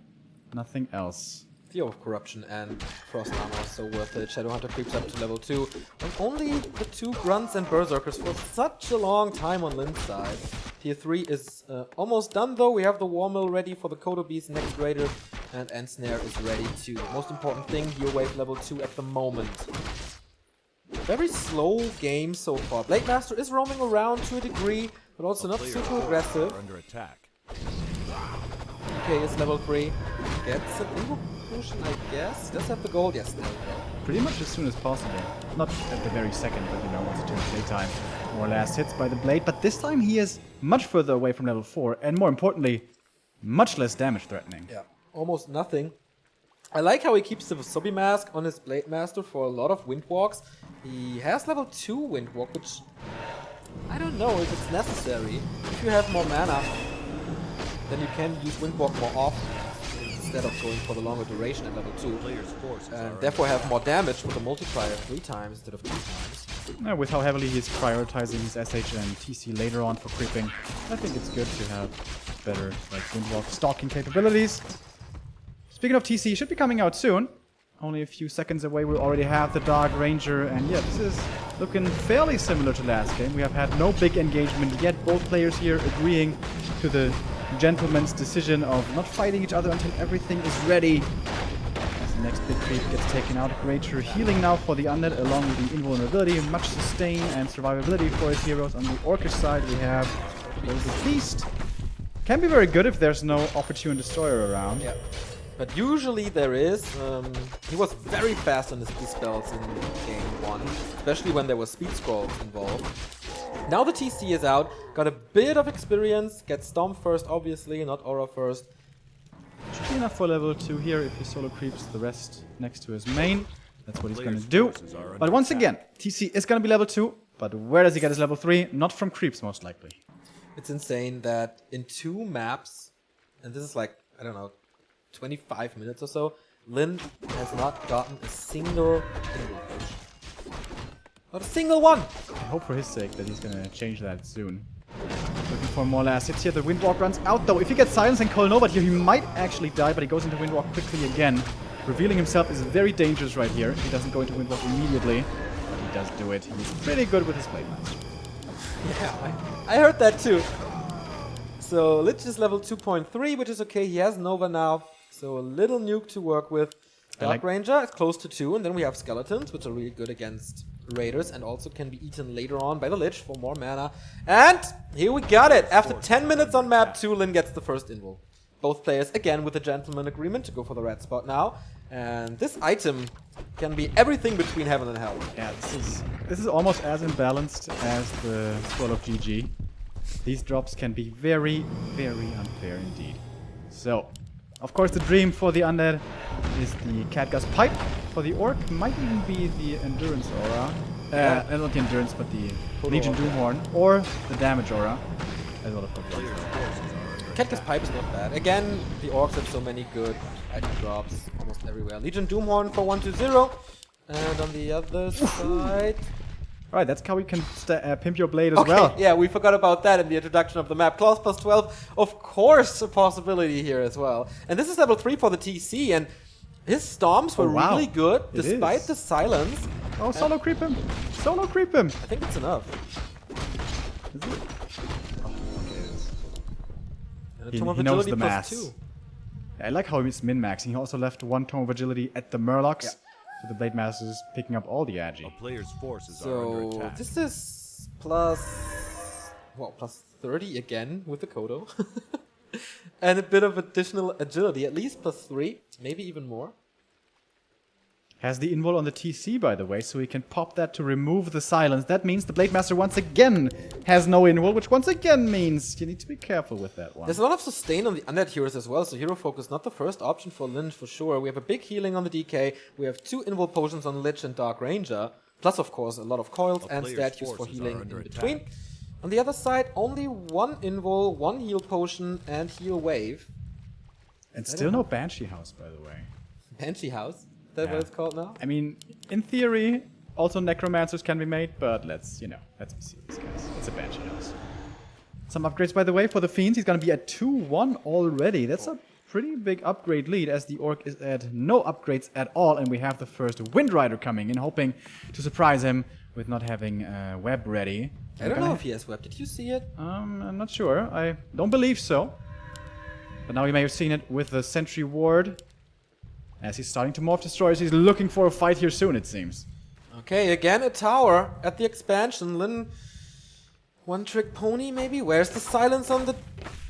Nothing else. Fear of Corruption and Frost Armor, so worth it. Shadowhunter creeps up to level 2. And only the 2 Grunts and Berserkers for such a long time on Lin's side. Tier 3 is almost done though. We have the War Mill ready for the Kodo Beast next Raider. And Ensnare is ready too. The most important thing, Heal Wave level 2 at the moment. Very slow game so far. Blade Master is roaming around to a degree, but also not super aggressive. Under attack. Okay, it's level 3. Gets an Invo potion, I guess. Does have the gold? Yes, there we go. Pretty much as soon as possible. Not at the very second, but you know, once it turns daytime. More last hits by the blade, but this time he is much further away from level 4, and more importantly, much less damage threatening. Yeah, almost nothing. I like how he keeps the Wasabi Mask on his Blade Master for a lot of Windwalks. He has level 2 Windwalk, which I don't know if it's necessary. If you have more mana, then you can use Windwalk more often instead of going for the longer duration at level 2. Player's forces are And therefore have more damage with a multiplier 3 times instead of 2 times. With how heavily he's prioritizing his SH and TC later on for creeping, I think it's good to have better like Windwalk stalking capabilities. Speaking of TC, he should be coming out soon. Only a few seconds away, we already have the Dark Ranger, and yeah, this is looking fairly similar to last game. We have had no big engagement yet, both players here agreeing to the gentleman's decision of not fighting each other until everything is ready. As the next big creep gets taken out, greater healing now for the Undead, along with the invulnerability, much sustain and survivability for his heroes. On the Orcish side, we have the Beast. Can be very good if there's no opportune destroyer around. Yeah. But usually there is. He was very fast on his key spells in game 1, especially when there were speed scrolls involved. Now the TC is out, got a bit of experience, gets Storm first obviously, not Aura first. Should be enough for level 2 here if he solo creeps the rest next to his main. That's what he's gonna do. But once again, TC is gonna be level 2, but where does he get his level 3? Not from creeps most likely. It's insane that in 2 maps, and this is like, I don't know, 25 minutes or so, Lin has not gotten a single Invo push. Not a single one! I hope for his sake that he's gonna change that soon. Looking for more last hits here. The Windwalk runs out though. If he gets Silence and Call Nova here, he might actually die, but he goes into Windwalk quickly again. Revealing himself is very dangerous right here. He doesn't go into Windwalk immediately, but he does do it. He's pretty good with his Blade Master. Yeah, I heard that too. So Lich is level 2.3, which is okay. He has Nova now, so a little nuke to work with. Dark Ranger is close to 2, and then we have Skeletons, which are really good against Raiders, and also can be eaten later on by the Lich for more mana. And here we got it! After 10 minutes on map 2, Lin gets the first Invo. Both players, again, with a gentleman agreement to go for the red spot now. And this item can be everything between heaven and hell. Yeah, this is almost as imbalanced as the Scroll of GG. These drops can be very, very unfair indeed. So, of course, the dream for the Undead is the Catgust Pipe. For the Orc, might even be the Endurance Aura. Not the Endurance, but the Legion Doomhorn. Or the Damage Aura. As well, of course. Catgust Pipe is not bad. Again, the Orcs have so many good item drops almost everywhere. Legion Doomhorn for 1-0. And on the other side... Alright, that's how we can pimp your blade as well. Yeah, we forgot about that in the introduction of the map. Claws plus 12, of course, a possibility here as well. And this is level 3 for the TC, and his stomps were really good, despite the silence. Oh, solo creep him! Solo creep him! I think it's enough. Is it? And He Tome of knows Agility the plus mass. 2. I like how he's min-maxing. He also left 1 Tome of Agility at the Murlocs. Yeah. So the Blade Master is picking up all the A agi. player's forces are under So attack. this is plus 30 again with the Kodo. And a bit of additional agility, at least plus 3, maybe even more. Has the invul on the TC, by the way, so he can pop that to remove the silence. That means the Blade Master once again has no invul, which once again means you need to be careful with that one. There's a lot of sustain on the undead heroes as well, so hero focus not the first option for Lin for sure. We have a big healing on the DK, we have 2 invul potions on Lich and Dark Ranger, plus of course a lot of coils and statues for healing in between. On the other side, only 1 invul, 1 heal potion and heal wave. And still no Banshee House, by the way. Banshee House, is that what it's called now? I mean, in theory, also necromancers can be made, but let's be serious, guys. It's a Banshee House. Some upgrades, by the way, for the Fiends. He's gonna be at 2-1 already. That's a pretty big upgrade lead, as the Orc is at no upgrades at all, and we have the first Wind Rider coming in, hoping to surprise him with not having web ready. I don't know if he has web. Did you see it? I'm not sure. I don't believe so. But now you may have seen it with the Sentry Ward. As he's starting to morph destroyers, he's looking for a fight here soon, it seems. Okay, again a tower at the expansion. Lin, one trick pony maybe? Where's the silence on the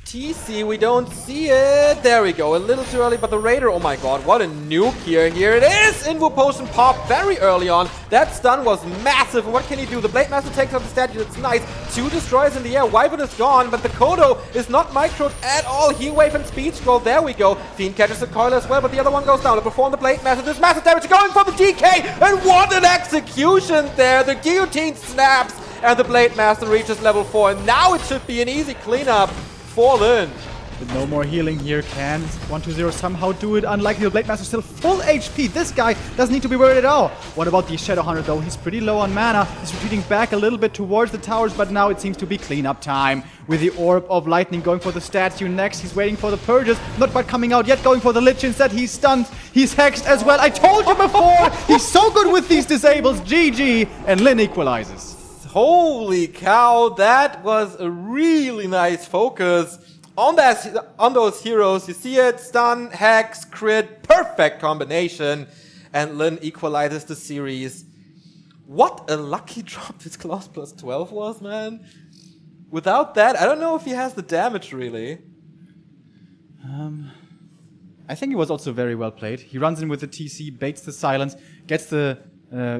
TC? We don't see it. There we go. A little too early, but the Raider, oh my god, what a nuke here. Here it is! Invo Potion pop very early on. That stun was massive. What can he do? The Blade Master takes out the statue. It's nice. 2 destroyers in the air. Wyvern is gone, but the Kodo is not microed at all. Heal Wave and Speed Scroll. There we go. Fiend catches the coil as well, but the other one goes down to perform the Blade Master. This massive damage going for the DK, and what an execution there. The guillotine snaps, and the Blade Master reaches level 4, and now it should be an easy cleanup for Lin. With no more healing here, can 120 somehow do it? Unlikely, the Blade Master still full HP. This guy doesn't need to be worried at all. What about the Shadow Hunter though? He's pretty low on mana. He's retreating back a little bit towards the towers, but now it seems to be cleanup time. With the Orb of Lightning going for the statue next. He's waiting for the Purges. Not quite coming out yet, going for the Lich instead. He's stunned. He's hexed as well. I told you before! He's so good with these disables. GG. And Lin equalizes. Holy cow, that was a really nice focus on those heroes. You see it, stun, hex, crit, perfect combination, and Lin equalizes the series. What a lucky drop this Claws plus 12 was, man. Without that, I don't know if he has the damage, really. I think it was also very well played. He runs in with the TC, baits the silence, gets the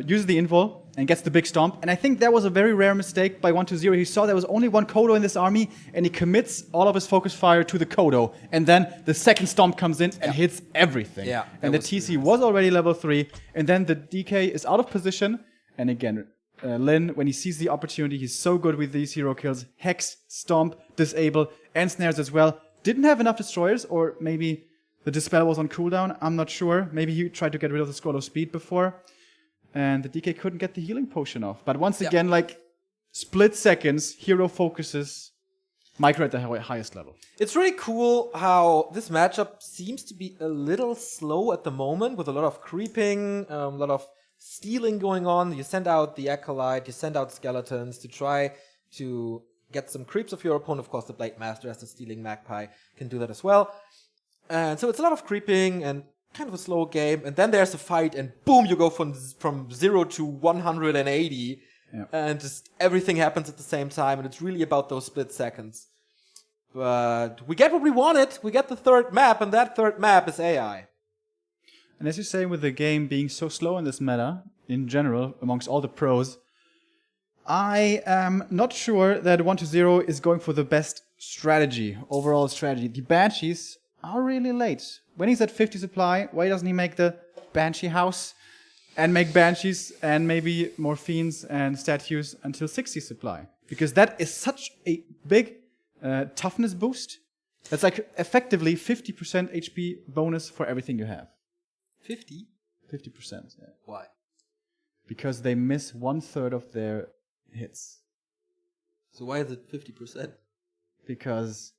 uses the invul, and gets the big stomp. And I think that was a very rare mistake by 120. He saw there was only 1 Kodo in this army, and he commits all of his focus fire to the Kodo. And then the second stomp comes in and hits everything. Yeah, and the TC was already level 3, and then the DK is out of position. And again, Lin, when he sees the opportunity, he's so good with these hero kills. Hex, stomp, disable, and snares as well. Didn't have enough destroyers, or maybe the dispel was on cooldown. I'm not sure. Maybe he tried to get rid of the scroll of speed before. And the DK couldn't get the healing potion off. But once again, like, split seconds, hero focuses, micro at the highest level. It's really cool how this matchup seems to be a little slow at the moment, with a lot of creeping, a lot of stealing going on. You send out the Acolyte, you send out skeletons to try to get some creeps of your opponent. Of course, the Blade Master, as the stealing Magpie, can do that as well. And so it's a lot of creeping and kind of a slow game, and then there's a fight, and boom, you go from 0 to 180, and just everything happens at the same time, and it's really about those split seconds. But we get what we wanted. We get the third map, and that third map is AI. And as you say, with the game being so slow in this meta, in general, amongst all the pros, I am not sure that 120 is going for the best strategy, overall strategy. The Banshees are really late. When he's at 50 supply, why doesn't he make the Banshee house and make Banshees and maybe more Fiends and statues until 60 supply? Because that is such a big toughness boost. That's like effectively 50% HP bonus for everything you have. 50? 50%, yeah. Why? Because they miss 1/3 of their hits. So why is it 50%? Because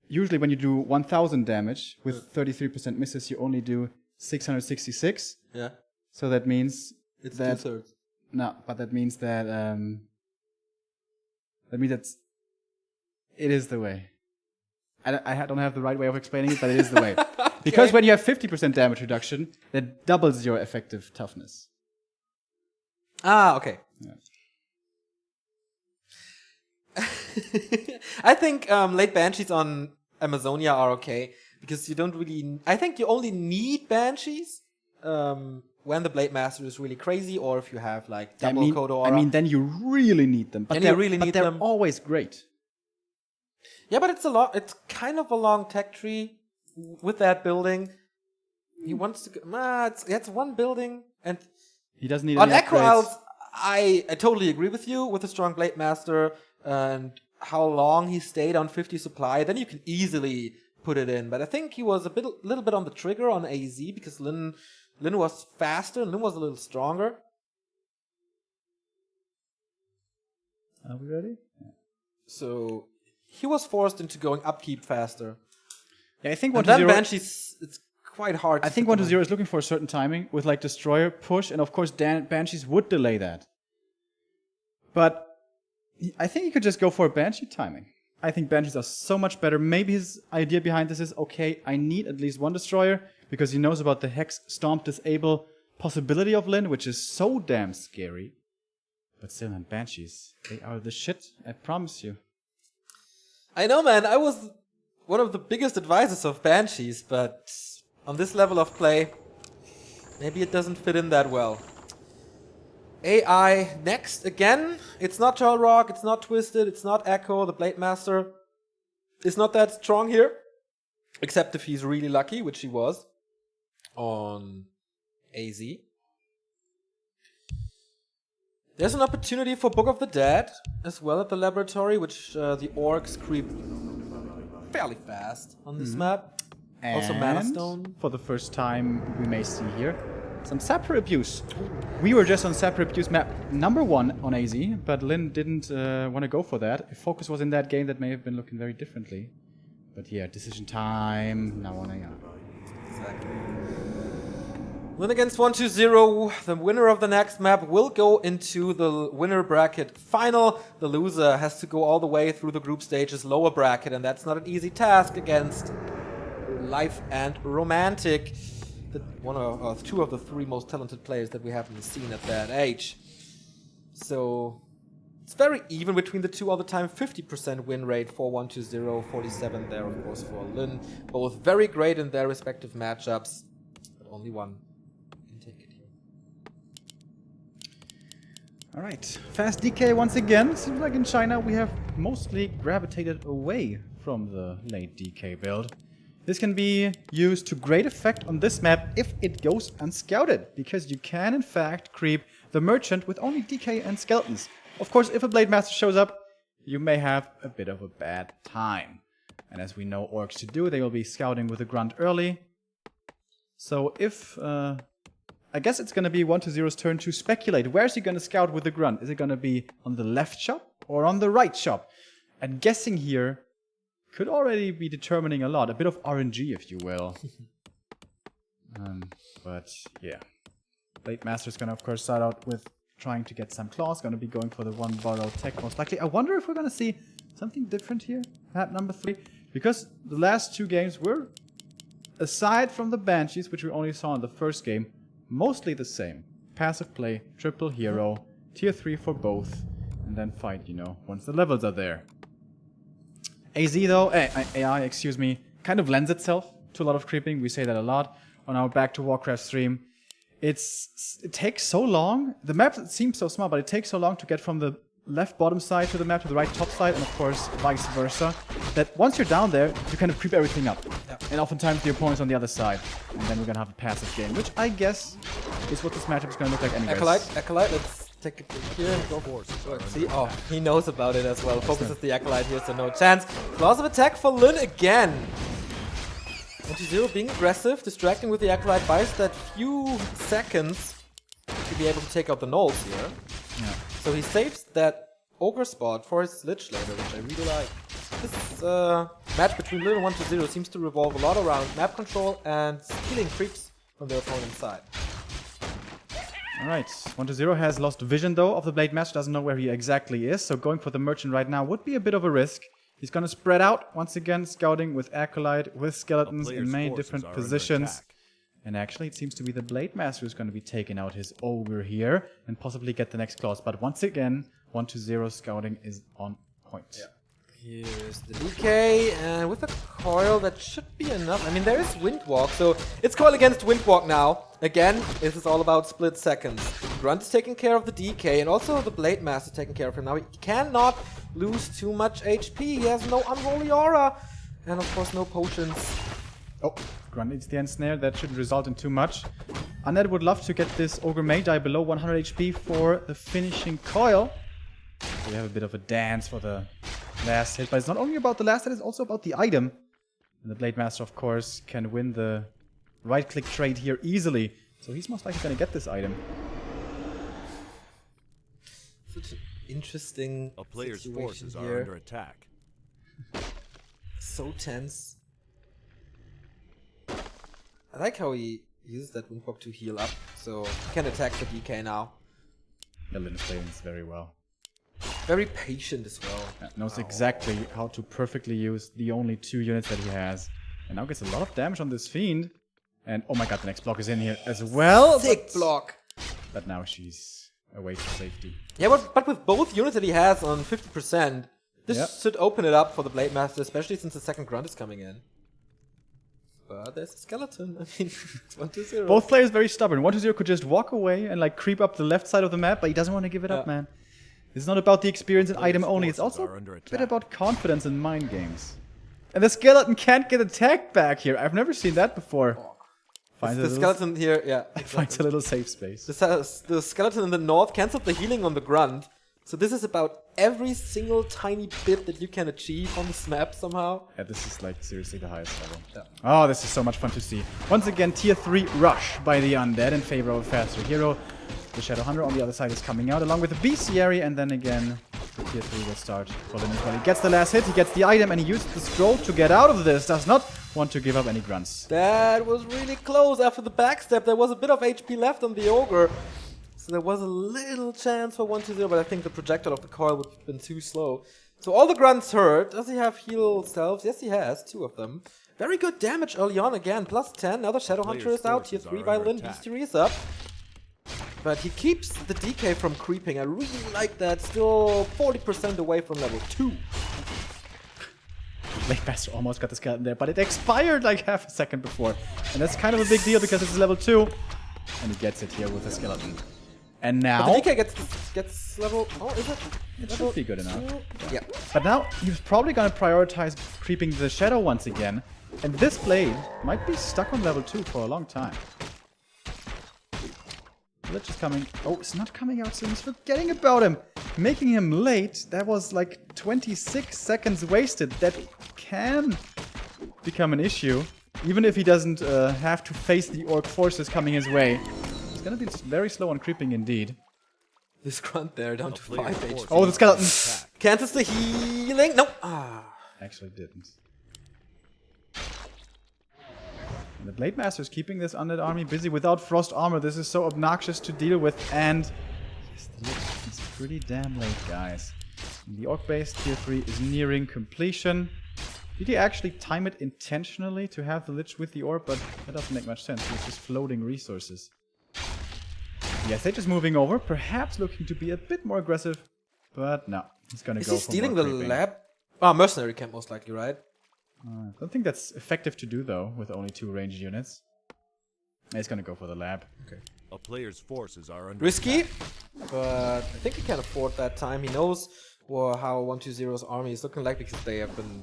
usually when you do 1,000 damage with 33% misses, you only do 666. Yeah. So that means It's that 2/3. no, but that means that it is the way. I don't have the right way of explaining it, but it is the way. Because when you have 50% damage reduction, that doubles your effective toughness. Ah, okay. Yeah. I think late Banshees on Amazonia are okay because you don't really. I think you only need Banshees when the Blade Master is really crazy, or if you have like double Code Aura. I mean, then you really need them. But Then you really need they're them. always great. Yeah, but it's kind of a long tech tree with that building. He wants to. It's one building, and He doesn't need on any Acro upgrades. Isles, I totally agree with you with the strong Blade Master and how long he stayed on 50 supply. Then you can easily put it in. But I think he was little bit on the trigger on AZ because Lin was faster and Lin was a little stronger. Are we ready? So he was forced into going upkeep faster. Yeah, I think And 1-0. then Banshees, it's quite hard. I think 1-0 is looking for a certain timing with like Destroyer, push, and of course Banshees would delay that. But I think he could just go for a Banshee timing. I think Banshees are so much better. Maybe his idea behind this is, okay, I need at least one Destroyer because he knows about the Hex, Stomp, Disable possibility of Lin, which is so damn scary. But still, man, Banshees, they are the shit, I promise you. I know, man. I was one of the biggest advisors of Banshees, but on this level of play, maybe it doesn't fit in that well. AI next again. It's not Charl Rock, it's not Twisted, it's not Echo. The Blade Master is not that strong here, except if he's really lucky, which he was on AZ. There's an opportunity for Book of the Dead as well at the laboratory, which the orcs creep fairly fast on this map. Also Mana Stone. For the first time, we may see here some Sapper Abuse. We were just on Sapper Abuse map number 1 on AZ, but Lin didn't want to go for that. If focus was in that game, that may have been looking very differently. But yeah, decision time. Now on AI. Exactly. Win against 1-2-0. The winner of the next map will go into the winner bracket final. The loser has to go all the way through the group stages lower bracket, and that's not an easy task against Life and Romantic, two of the 3 most talented players that we have in the scene at that age. So it's very even between the two all the time. 50% win rate for 1-2-0, 47 there of course for Lin. Both very great in their respective matchups, but only one can take it here. Alright, fast DK once again. Seems like in China we have mostly gravitated away from the late DK build. This can be used to great effect on this map if it goes unscouted, because you can in fact creep the merchant with only DK and skeletons. Of course, if a Blade Master shows up, you may have a bit of a bad time. And as we know orcs to do, they will be scouting with a grunt early. So if I guess it's going to be 1-2-0's turn to speculate. Where is he going to scout with the grunt? Is it going to be on the left shop or on the right shop? And guessing here could already be determining a lot. A bit of RNG, if you will. But yeah. Blade Master's going to, of course, start out with trying to get some claws. Going to be going for the 1 borrow tech most likely. I wonder if we're going to see something different here. Map number 3. Because the last 2 games were, aside from the Banshees, which we only saw in the first game, mostly the same. Passive play, triple hero, tier 3 for both, and then fight, you know, once the levels are there. AZ though, AI, excuse me, kind of lends itself to a lot of creeping. We say that a lot on our Back to Warcraft stream. It takes so long. The map seems so small, but it takes so long to get from the left bottom side to the map to the right top side, and of course vice versa, that once you're down there, you kind of creep everything up. Yep. And oftentimes the opponent's on the other side. And then we're gonna have a passive game, which I guess is what this matchup is gonna look like anyways. Acolyte, let's take it here. Go for it. See, oh, he knows about it as well. Focuses the Acolyte here, so no chance. Claws of attack for Lin again. 1-0 being aggressive, distracting with the Acolyte buys that few seconds to be able to take out the Knolls here. Yeah. So he saves that ogre spot for his Lich later, which I really like. This match between Lin and 120 seems to revolve a lot around map control and stealing creeps from their opponent's side. Alright, 120 has lost vision though of the Blade Master, doesn't know where he exactly is, so going for the Merchant right now would be a bit of a risk. He's gonna spread out, once again scouting with Acolyte, with Skeletons in many different positions. And actually it seems to be the Blade Master who's gonna be taking out his Ogre here, and possibly get the next claws. But once again, 120 scouting is on point. Yeah. Here's the DK, and with a coil that should be enough. I mean, there is Windwalk, so it's coil against Windwalk now. Again, this is all about split seconds. Grunt is taking care of the DK, and also the Blade Master taking care of him. Now, he cannot lose too much HP. He has no Unholy Aura, and of course, no potions. Oh, Grunt needs the Ensnare. That shouldn't result in too much. Undead would love to get this Ogre May die below 100 HP for the finishing coil. So we have a bit of a dance for the last hit, but it's not only about the last hit, it's also about the item. And the Blade Master, of course, can win the right-click trade here easily. So he's most likely going to get this item. Such an interesting A player's situation forces here. are under attack. So tense. I like how he uses that Windwalk to heal up, so he can attack the DK now. Yeah, Lin is playing this very well. Very patient as well. Yeah, knows exactly how to perfectly use the only 2 units that he has. And now gets a lot of damage on this Fiend. And oh my god, the next block is in here as well. Sick block! But now she's away to safety. Yeah, but with both units that he has on 50%, this should open it up for the Blade Master, especially since the second Grunt is coming in. But there's a skeleton. I mean, it's 120. Both players very stubborn. 120 could just walk away and like creep up the left side of the map, but he doesn't want to give it up, man. It's not about the experience and item only, it's also a bit about confidence and mind games. And the skeleton can't get attacked back here. I've never seen that before. Finds the skeleton here, yeah. Finds a little safe space. The skeleton in the north cancelled the healing on the Grunt. So this is about every single tiny bit that you can achieve on this map somehow. Yeah, this is like seriously the highest level. Yeah. Oh, this is so much fun to see. Once again, tier 3 rush by the Undead in favor of a faster hero. The Shadow Hunter on the other side is coming out along with the Bestiary, and then again the tier 3 will start for Lin as well. He gets the last hit, he gets the item, and he used the scroll to get out of this. Does not want to give up any grunts. That was really close. After the backstep, there was a bit of HP left on the Ogre. So there was a little chance for 120, but I think the projectile of the coil would have been too slow. So all the grunts hurt. Does he have heal selves? Yes, he has. 2 of them. Very good damage early on again. Plus 10. Now the Shadow Hunter is out. Tier 3 by Lin. Bestiary is up. But he keeps the DK from creeping. I really like that. Still 40% away from level 2. Blade Master almost got the skeleton there, but it expired like half a second before. And that's kind of a big deal because it's level 2. And he gets it here with the skeleton. And now... But the DK gets level... Oh, is it? It should be good enough. Yeah. But now he's probably going to prioritize creeping the Shadow once again. And this Blade might be stuck on level 2 for a long time. Lich is coming. Oh, it's not coming out soon. He's forgetting about him. Making him late. That was like 26 seconds wasted. That can become an issue. Even if he doesn't have to face the Orc forces coming his way. He's going to be very slow on creeping indeed. This Grunt there down to 5 HP. Oh, the skeleton. Cancels the healing. Nope. Actually didn't. And the Blade Master is keeping this Undead army busy without Frost Armor. This is so obnoxious to deal with. And yes, the Lich is pretty damn late, guys. And the Orc base tier 3 is nearing completion. Did he actually time it intentionally to have the Lich with the Orb? But that doesn't make much sense. It's just floating resources. Yes, they're just moving over, perhaps looking to be a bit more aggressive. But no, he's gonna go for more creeping. Is he stealing the lab? Ah, mercenary camp most likely, right? I don't think that's effective to do though, with only 2 ranged units. He's gonna go for the lab. Okay. A player's forces are under Risky, attack. but I think he can afford that time. He knows how 120's army is looking like because they have been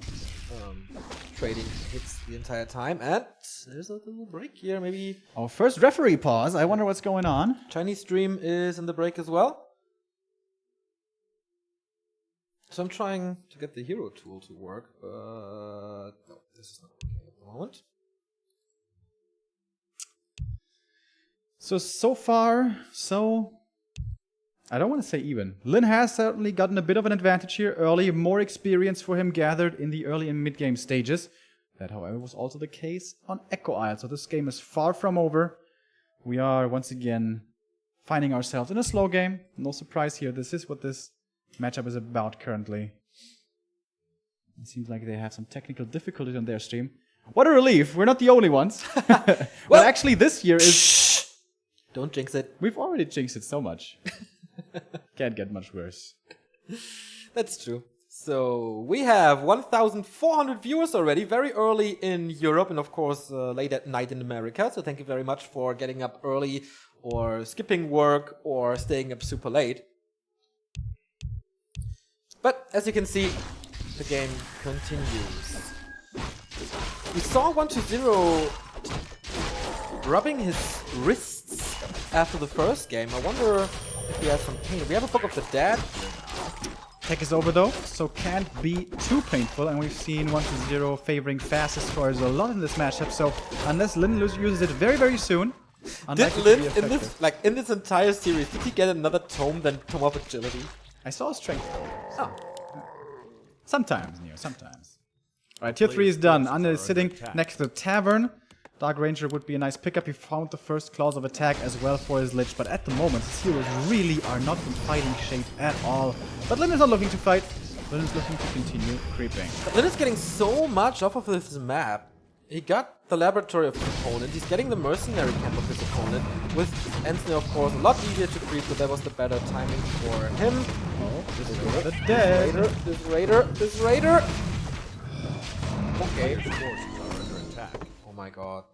trading hits the entire time. And there's a little break here, maybe. Our first referee pause. I wonder what's going on. Chinese stream is in the break as well. So I'm trying to get the hero tool to work, but no, this is not working at the moment. So far, so... I don't want to say even. Lin has certainly gotten a bit of an advantage here early. More experience for him gathered in the early and mid-game stages. That, however, was also the case on Echo Isle. So this game is far from over. We are, once again, finding ourselves in a slow game. No surprise here. This is what this matchup is about currently. It seems like they have some technical difficulties on their stream. What a relief. We're not the only ones. Well, actually, this year is... Don't jinx it. We've already jinxed it so much. Can't get much worse. That's true. So we have 1,400 viewers already, very early in Europe and of course late at night in America. So thank you very much for getting up early or skipping work or staying up super late. But as you can see, the game continues. We saw 120 rubbing his wrists after the first game. I wonder if he has some pain. We have a Book of the Dead. Tech is over though, so can't be too painful, and we've seen 120 favoring fast destroyers a lot in this matchup, so unless Lin uses it very, very soon... Did Lin, in this entire series, did he get another tome than Tome of Agility? I saw a strength. Oh. Sometimes, Neo, sometimes. Alright, tier 3 is done. Undead is sitting next to the tavern. Dark Ranger would be a nice pickup. He found the first claws of attack as well for his Lich, but at the moment his heroes really are not in fighting shape at all. But Lin is not looking to fight. Lin is looking to continue creeping. But Lin is getting so much off of this map. He got the laboratory of his opponent, he's getting the mercenary camp of his opponent. With Ensnare, of course, a lot easier to creep, so that was the better timing for him. Oh, this is the dead. This Raider. Okay. Players' forces are under attack. Oh my god.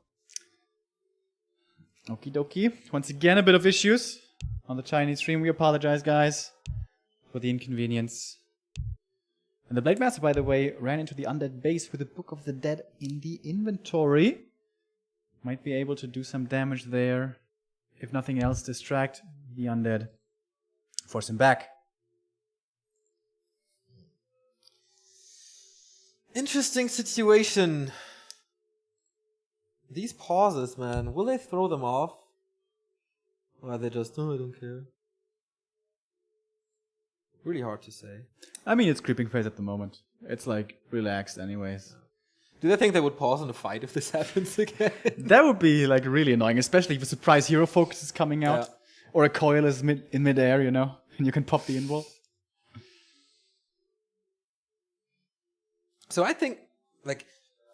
Okie dokie. Once again, a bit of issues on the Chinese stream. We apologize, guys, for the inconvenience. And the Blade Master, by the way, ran into the undead base with the Book of the Dead in the inventory. Might be able to do some damage there. If nothing else, distract the undead. Force him back. Interesting situation. These pauses, man, will they throw them off? Or are they just, oh, I don't care? Really hard to say. I mean, it's creeping phase at the moment. It's like relaxed anyways. Do they think they would pause in a fight if this happens again? That would be like really annoying, especially if a surprise hero focus is coming out. Yeah. Or a coil is in midair, you know, and you can pop the invul. So I think, like,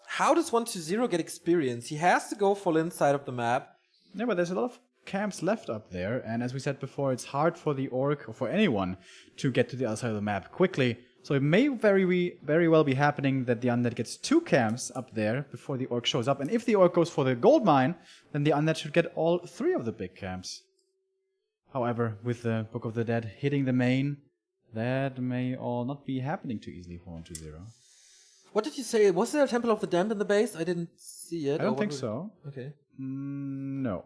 how does 120 get experience? He has to go full inside of the map. Yeah, but there's a lot of camps left up there, and as we said before, it's hard for the orc or for anyone to get to the other side of the map quickly. So it may very well be happening that the undead gets 2 camps up there before the orc shows up. And if the orc goes for the gold mine, then the undead should get all 3 of the big camps. However, with the Book of the Dead hitting the main, that may all not be happening too easily for 120. What did you say? Was there a Temple of the Damned in the base? I didn't see it. I don't think so. Okay. No.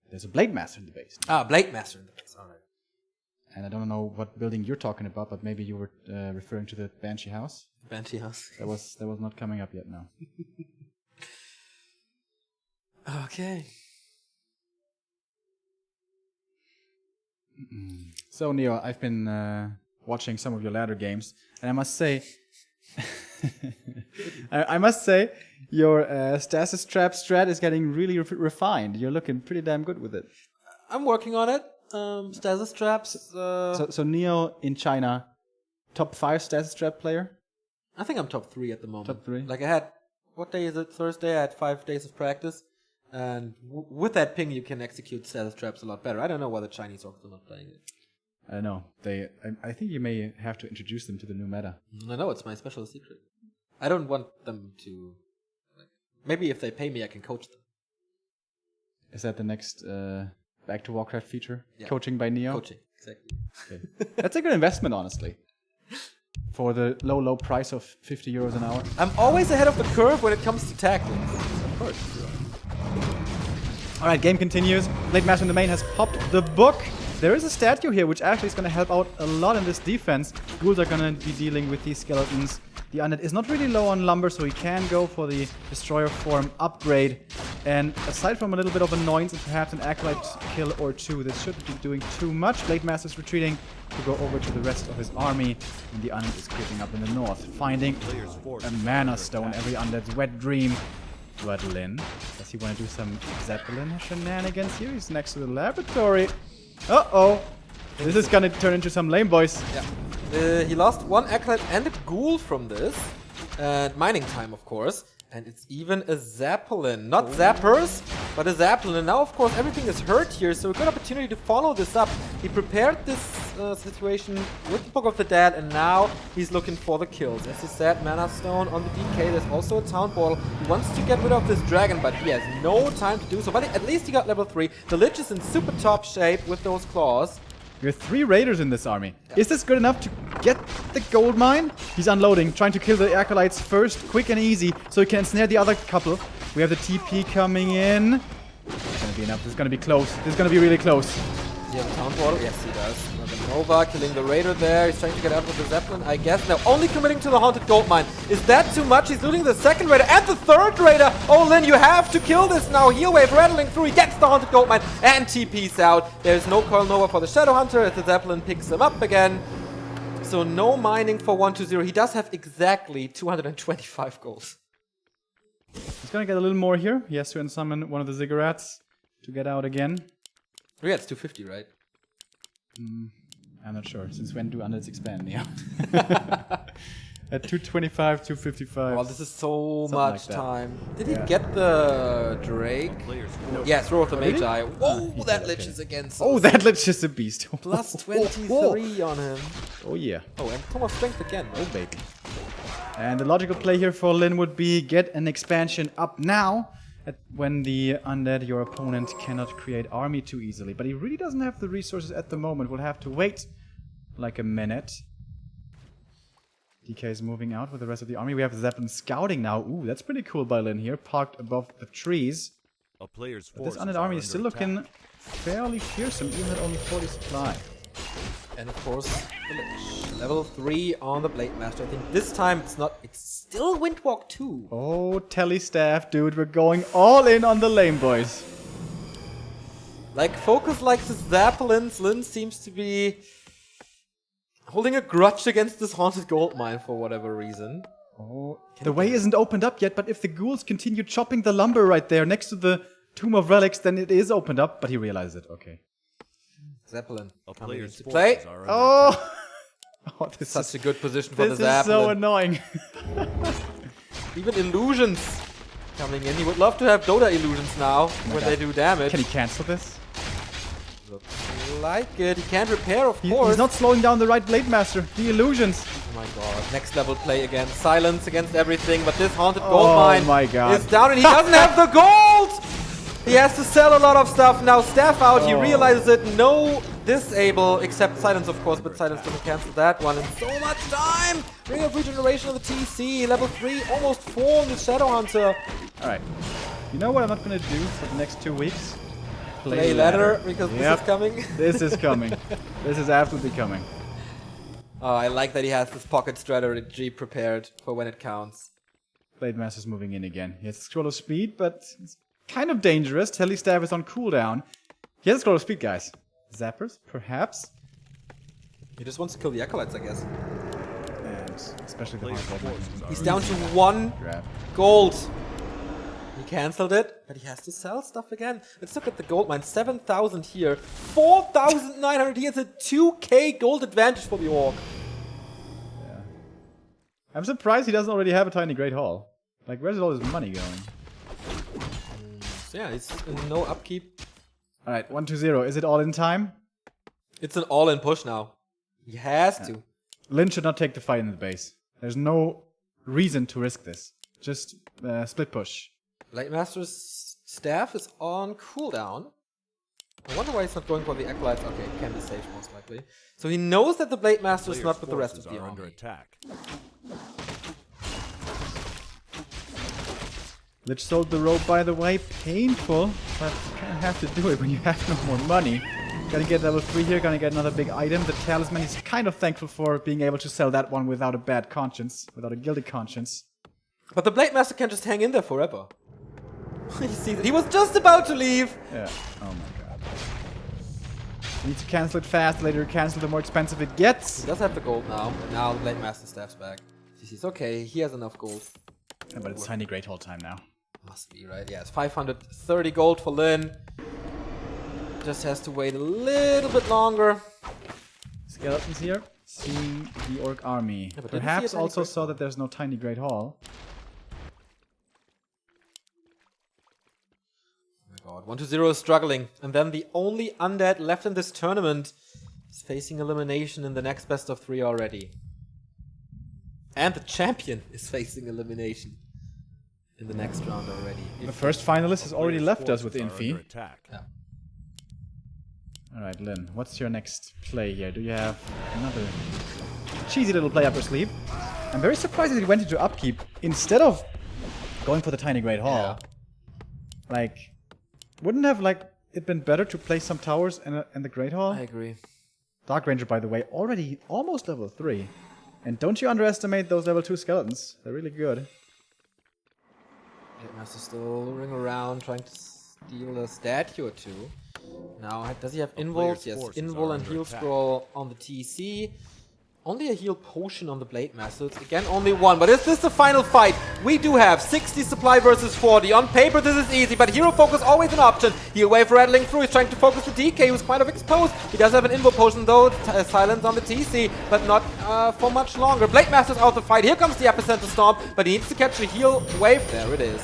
There's a Blade Master in the base. Ah, Blade Master in the base. Alright. And I don't know what building you're talking about, but maybe you were referring to the Banshee House. Banshee House. That was not coming up yet, no. Okay. So, Neo, I've been watching some of your ladder games, and I must say... I must say, your stasis trap strat is getting really refined. You're looking pretty damn good with it. I'm working on it. Stasis traps. So Neo in China, top 5 stasis trap player? I think I'm top 3 at the moment. Top 3? Like I had, what day is it? Thursday. I had 5 days of practice, and with that ping, you can execute stasis traps a lot better. I don't know why the Chinese orcs are not playing it. I don't know. I think you may have to introduce them to the new meta. I know, it's my special secret. I don't want them to... Like, maybe if they pay me, I can coach them. Is that the next Back to Warcraft feature? Yeah. Coaching by Neo? Coaching, exactly. Okay. That's a good investment, honestly. For the low price of 50 euros an hour. I'm always ahead of the curve when it comes to tactics. Of course. Alright, game continues. Blade Master in the main has popped the book. There is a statue here which actually is going to help out a lot in this defense. Ghouls are going to be dealing with these skeletons. The undead is not really low on lumber, so he can go for the destroyer form upgrade. And aside from a little bit of annoyance and perhaps an Acolyte kill or two, this shouldn't be doing too much. Blade Master's retreating to go over to the rest of his army, and the Undead is creeping up in the north, finding a Mana Stone, every Undead's wet dream. But Lin, does he want to do some Zeppelin shenanigans here? He's next to the laboratory. Uh-oh. This is gonna turn into some lame boys. Yeah. He lost one Acolyte and a Ghoul from this. And mining time, of course. And it's even a Zeppelin. Not Zappers, but a Zeppelin. And now, of course, everything is hurt here, so a good opportunity to follow this up. He prepared this situation with the Book of the Dead, and now he's looking for the kills. As he said, Mana Stone on the DK. There's also a Town Portal. He wants to get rid of this dragon, but he has no time to do so. But at least he got level 3. The Lich is in super top shape with those claws. We have 3 raiders in this army. Yeah. Is this good enough to get the gold mine? He's unloading, trying to kill the Acolytes first, quick and easy, so he can ensnare the other couple. We have the TP coming in. It's gonna be enough. This is gonna be close. This is gonna be really close. Does he have a Town Portal? Yes, he does. Nova killing the Raider there. He's trying to get out with the Zeppelin, I guess. Now only committing to the Haunted Gold Mine. Is that too much? He's looting the second Raider and the third Raider. Oh, Lin, you have to kill this now. Heal Wave rattling through. He gets the Haunted Gold Mine and TP's out. There's no Coil Nova for the Shadow Hunter as the Zeppelin picks him up again. So no mining for 120. He does have exactly 225 gold. He's gonna get a little more here. He has to unsummon one of the Ziggurats to get out again. Oh, yeah, it's 250, right? I'm not sure. Since when do Undeads expand? Yeah. At 225, 255. Oh, this is so Something much like time. Did he get the Drake? No. Yes, Roar of the Really? Magi. Whoa, he that did, Lich okay. is again so Oh, that Lich is a beast. plus 23 on him. Oh, yeah. Oh, and Thomas Strength again. Oh, baby. And the logical play here for Lin would be get an expansion up now when the Undead, your opponent, cannot create army too easily. But he really doesn't have the resources at the moment. We'll have to wait like a minute. DK is moving out with the rest of the army. We have Zeppelin scouting now. Ooh, that's pretty cool by Lin here, parked above the trees. A player's But this forces Undead army are is still under looking attack. fairly fearsome, even at only 40 supply. And of course, the Lich. Level 3 on the Blade Master. I think this time it's not. It's still Windwalk 2. Oh, Telestaff, dude, we're going all in on the lame boys. Like, focus like the Zeppelins, Lin seems to be holding a grudge against this Haunted Gold Mine for whatever reason. Oh, the way isn't opened up yet, but if the ghouls continue chopping the lumber right there next to the Tomb of Relics, then it is opened up, but he realized it. Okay. Zeppelin A coming player's into play. forces are under Oh! Oh, this Such a good position for the this is so Zeppelin. annoying. Even illusions coming in. He would love to have Dota illusions now when they do damage. Can he cancel this? Looks like it. He can't repair, of course. He's not slowing down the right Blade Master. The illusions. Oh my god. Next level play again. Silence against everything, but this Haunted Gold Mine my God. is down and he doesn't have the gold! He has to sell a lot of stuff. Now staff out, he realizes it. No disable, except Silence of course, but Silence doesn't cancel that one. And so much time! Ring of Regeneration of the TC. Level 3, almost 4 on the Shadow Hunter. Alright. You know what I'm not going to do for the next 2 weeks? Play ladder, because this is coming. This is coming. This is absolutely coming. Oh, I like that he has this pocket strategy prepared for when it counts. Blade Master's moving in again. He has a scroll of speed, but it's kind of dangerous. Telestaff is on cooldown. He has a scroll of speed, guys. Zappers, perhaps? He just wants to kill the Acolytes, I guess. And especially the Player's hard forces are He's under down to attack. 1 grab. gold. He cancelled it, but he has to sell stuff again. Let's look at the gold mine. 7,000 here. 4,900. He has a 2k gold advantage for the Orc. I'm surprised he doesn't already have a tiny Great Hall. Like, where's all his money going? So yeah, he's in no upkeep. Alright, 1-2-0. Is it all in time? It's an all-in push now. He has to. Lin should not take the fight in the base. There's no reason to risk this. Just split push. Blade Master's staff is on cooldown. I wonder why he's not going for the Acolytes. Okay, it can be safe most likely. So he knows that the Blade Master is Player's not with the rest of forces the are under army. attack. Lich sold the rope, by the way. Painful, but you kind of have to do it when you have no more money. Gonna get level 3 here, gonna get another big item. The Talisman, he's kind of thankful for being able to sell that one without a bad conscience, without a guilty conscience. But the Blade Master can just hang in there forever. You see that? He was just about to leave. Yeah. Oh my god. You need to cancel it fast. The later you cancel, the more expensive it gets. He does have the gold now. And now the Blade Master steps back. He's okay. He has enough gold. Yeah, but it's tiny Great Hall time now. Must be, right? Yeah, it's 530 gold for Lin. Just has to wait a little bit longer. Skeletons here. Seeing the Orc army. Yeah, Perhaps also saw that there's no tiny Great Hall. Oh my god, 1-0 is struggling. And then the only undead left in this tournament is facing elimination in the next best of 3 already. And the champion is facing elimination in the next round already. The first finalist has already left us with Forces are Infi. under attack. Yeah. Alright, Lin, what's your next play here? Do you have another cheesy little play up your sleeve? I'm very surprised that he went into upkeep instead of going for the tiny Great Hall. Yeah. Like, wouldn't have it been better to play some towers in the Great Hall? I agree. Dark Ranger, by the way, already almost level 3. And don't you underestimate those level 2 skeletons. They're really good. Blade Master still luring around, trying to steal a statue or two. Now, does he have invols? Yes, invol and heal scroll on the TC. Only a heal potion on the Blade Master. It's again only one, but is this the final fight? We do have 60 supply versus 40. On paper, this is easy, but hero focus always an option. Heal wave rattling through. He's trying to focus the DK, who's kind of exposed. He does have an invol potion, though. Silence on the TC, but not for much longer. Blade Master's out the fight. Here comes the epicenter stomp, but he needs to catch the heal wave. There it is.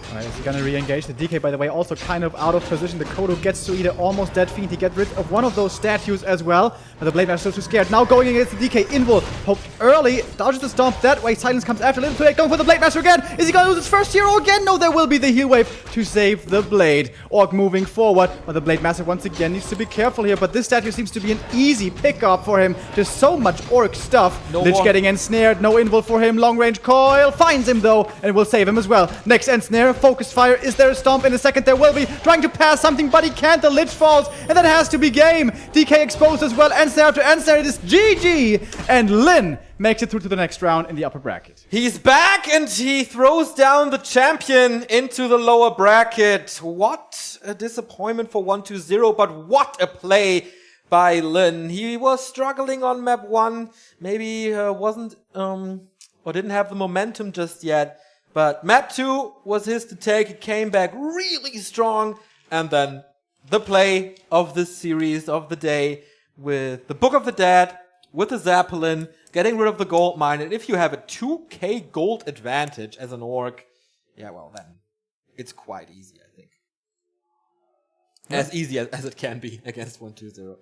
Alright, is he gonna re-engage? The DK, by the way, also kind of out of position. The Kodo gets to either almost dead fiend. He gets rid of one of those statues as well. But the Blade Master is still too scared. Now going against the DK. Invul poked early, dodges the stomp that way. Silence comes after a little too late. Going for the Blade Master again. Is he gonna lose his first hero again? No, there will be the heal wave to save the Blade. Orc moving forward, but the Blade Master once again needs to be careful here. But this statue seems to be an easy pickup for him. There's so much Orc stuff. No Lich more. getting ensnared. No invul for him. Long range coil finds him though, and will save him as well. Next ensnare. Focus fire. Is there a stomp in a second? There will be. Trying to pass something, but he can't. The Lich falls, and that has to be game. DK exposed as well. Ensnare after ensnare. It is GG, and Lin makes it through to the next round in the upper bracket. He's back and he throws down the champion into the lower bracket. What a disappointment for 1-0, but what a play by Lin. He was struggling on map 1, maybe wasn't or didn't have the momentum just yet, but map 2 was his to take. He came back really strong, and then the play of this series of the day with the Book of the Dead, with the Zeppelin, getting rid of the gold mine. And if you have a 2k gold advantage as an orc, yeah, well, then it's quite easy, I think. Yeah. As easy as it can be against 1-2-0.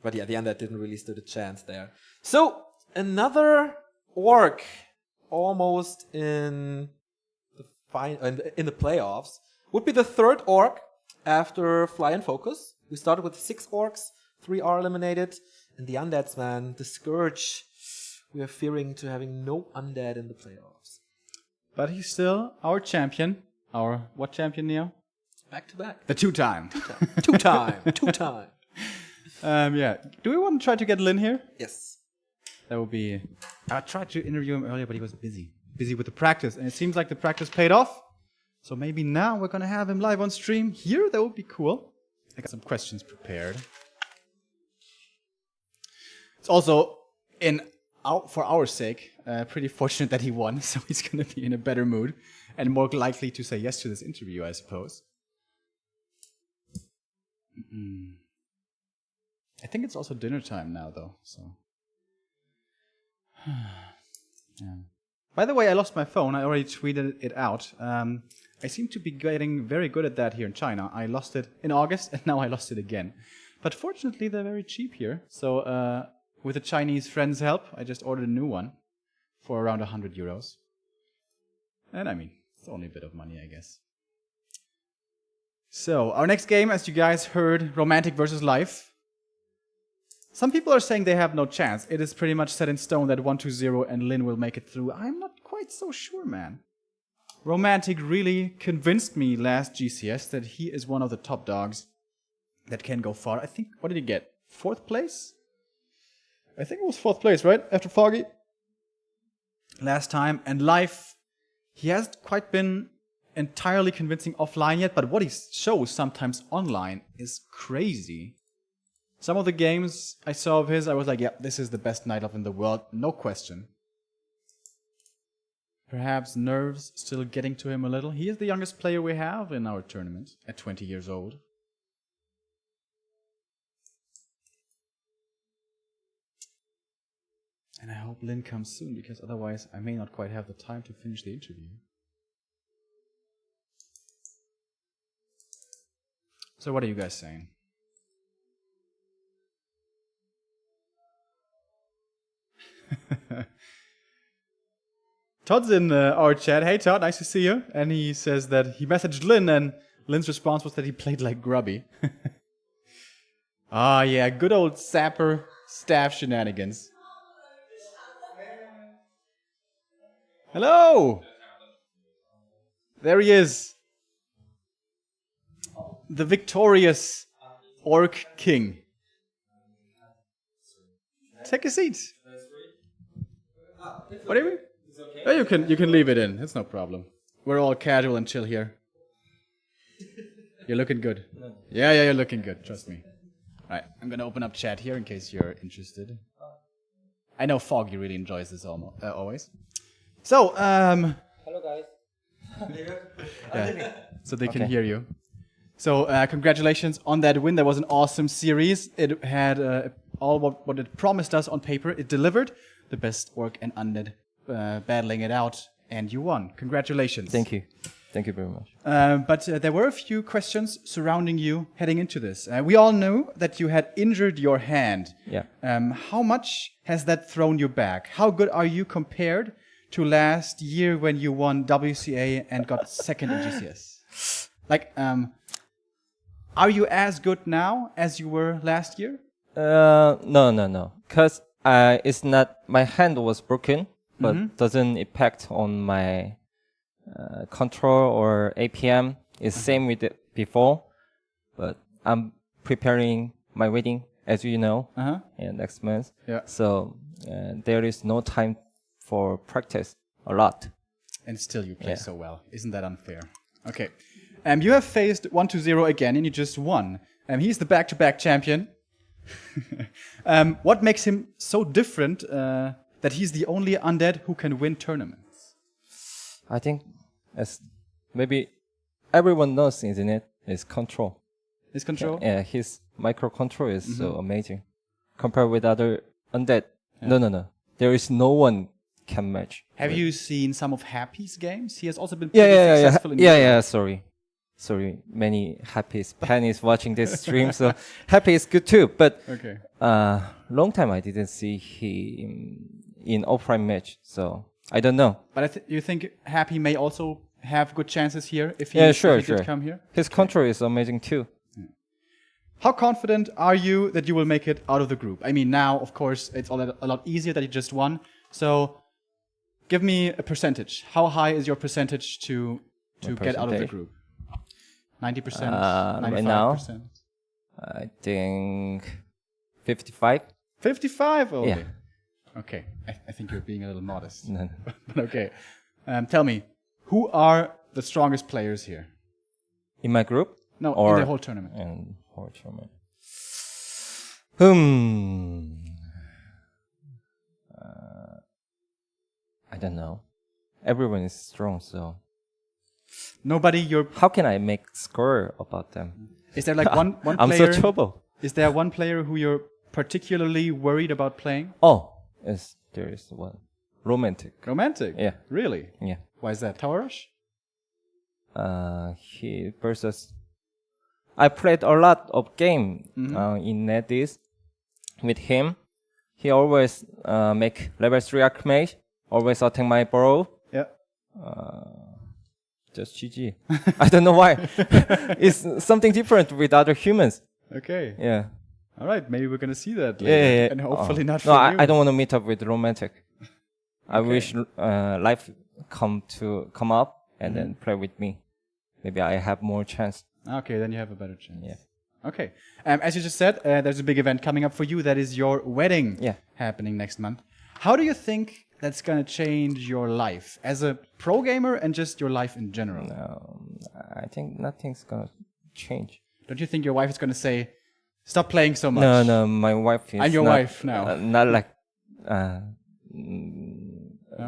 But yeah, the Undead didn't really stand a chance there. So, another orc almost in the playoffs would be the third orc after Fly and Focus. We started with 6 orcs, 3 are eliminated. And the Undeads, man, the Scourge, we are fearing to having no Undead in the playoffs. But he's still our champion. Our what champion, Neo? Back to back. The two-time. Two-time. Yeah. Do we want to try to get Lin here? Yes. That would be... I tried to interview him earlier, but he was busy. Busy with the practice. And it seems like the practice paid off. So maybe now we're going to have him live on stream here. That would be cool. I got some questions prepared. It's also, for our sake, pretty fortunate that he won, so he's going to be in a better mood and more likely to say yes to this interview, I suppose. I think it's also dinner time now, though, so... yeah. By the way, I lost my phone. I already tweeted it out. I seem to be getting very good at that here in China. I lost it in August, and now I lost it again. But fortunately, they're very cheap here, so... with a Chinese friend's help, I just ordered a new one for around 100 euros. And I mean, it's only a bit of money, I guess. So, our next game, as you guys heard, Romantic versus Life. Some people are saying they have no chance. It is pretty much set in stone that 1-2-0 and Lin will make it through. I'm not quite so sure, man. Romantic really convinced me last GCS that he is one of the top dogs that can go far. I think, what did he get? 4th place? I think it was 4th place, right? After Foggy. Last time. And Life, he hasn't quite been entirely convincing offline yet, but what he shows sometimes online is crazy. Some of the games I saw of his, I was like, yeah, this is the best night elf in the world, no question. Perhaps nerves still getting to him a little. He is the youngest player we have in our tournament at 20 years old. And I hope Lin comes soon, because otherwise I may not quite have the time to finish the interview. So what are you guys saying? Todd's in our chat. Hey Todd, nice to see you. And he says that he messaged Lin, and Lin's response was that he played like grubby. Ah, yeah, good old sapper staff shenanigans. Hello! There he is. The victorious Orc King. Take a seat. What do you mean? Oh, you can leave it in. It's no problem. We're all casual and chill here. You're looking good. Yeah, you're looking good. Trust me. All right, I'm gonna open up chat here in case you're interested. I know Foggy really enjoys this always. So, Hello guys. yeah, so they can hear you. So, congratulations on that win. That was an awesome series. It had all what it promised us on paper. It delivered. The best orc and undead battling it out, and you won. Congratulations. Thank you. Thank you very much. But there were a few questions surrounding you heading into this. We all knew that you had injured your hand. Yeah. How much has that thrown you back? How good are you compared to last year when you won WCA and got second in GCS? Like, are you as good now as you were last year? No. Because it's not, my hand was broken, but doesn't impact on my control or APM. It's same with it before, but I'm preparing my wedding, as you know, next month. Yeah. So there is no time for practice a lot. And still you play so well. Isn't that unfair? Okay. You have faced 1-0 again, and you just won. He's the back-to-back champion. What makes him so different that he's the only undead who can win tournaments? I think, as maybe everyone knows, isn't it? Is control. His control? Yeah, his micro control is so amazing. Compared with other undead, no. There is no one can match. Have you seen some of Happy's games? He has also been pretty successful in Sorry, many Happy Pan is watching this stream, so Happy is good too. But long time I didn't see him in offline match, so I don't know. But you think Happy may also have good chances here if he, did come here? His control is amazing too. How confident are you that you will make it out of the group? I mean, now, of course, it's a lot easier that you just won. So, give me a percentage. How high is your percentage to get out of the group? 90%, 95%? Right now, I think 55. 55 only? Yeah. Okay, I think you're being a little modest. No. But okay. Tell me, who are the strongest players here? In my group? No, or in the whole tournament. In whole tournament. I don't know. Everyone is strong, so How can I make score about them? Is there like one player? I'm so trouble. Is there one player who you're particularly worried about playing? Oh, yes, there is one. Romantic. Romantic? Yeah. Really? Yeah. Why is that? Tower Rush? He versus. I played a lot of game in NetEase with him. He always make level 3 Archmage, always attack my bro. Yeah. Just GG. I don't know why. It's something different with other humans. Okay. Yeah. All right. Maybe we're gonna see that later. Yeah. And hopefully not for you. you. I don't want to meet up with Romantic. I wish life come up and then play with me. Maybe I have more chance. Okay, then you have a better chance. Yeah. Okay. As you just said, there's a big event coming up for you. That is your wedding happening next month. How do you think that's gonna change your life as a pro gamer and just your life in general? I think nothing's gonna change. Don't you think your wife is gonna say, "Stop playing so much"? No, my wife is I'm your wife now. Not like,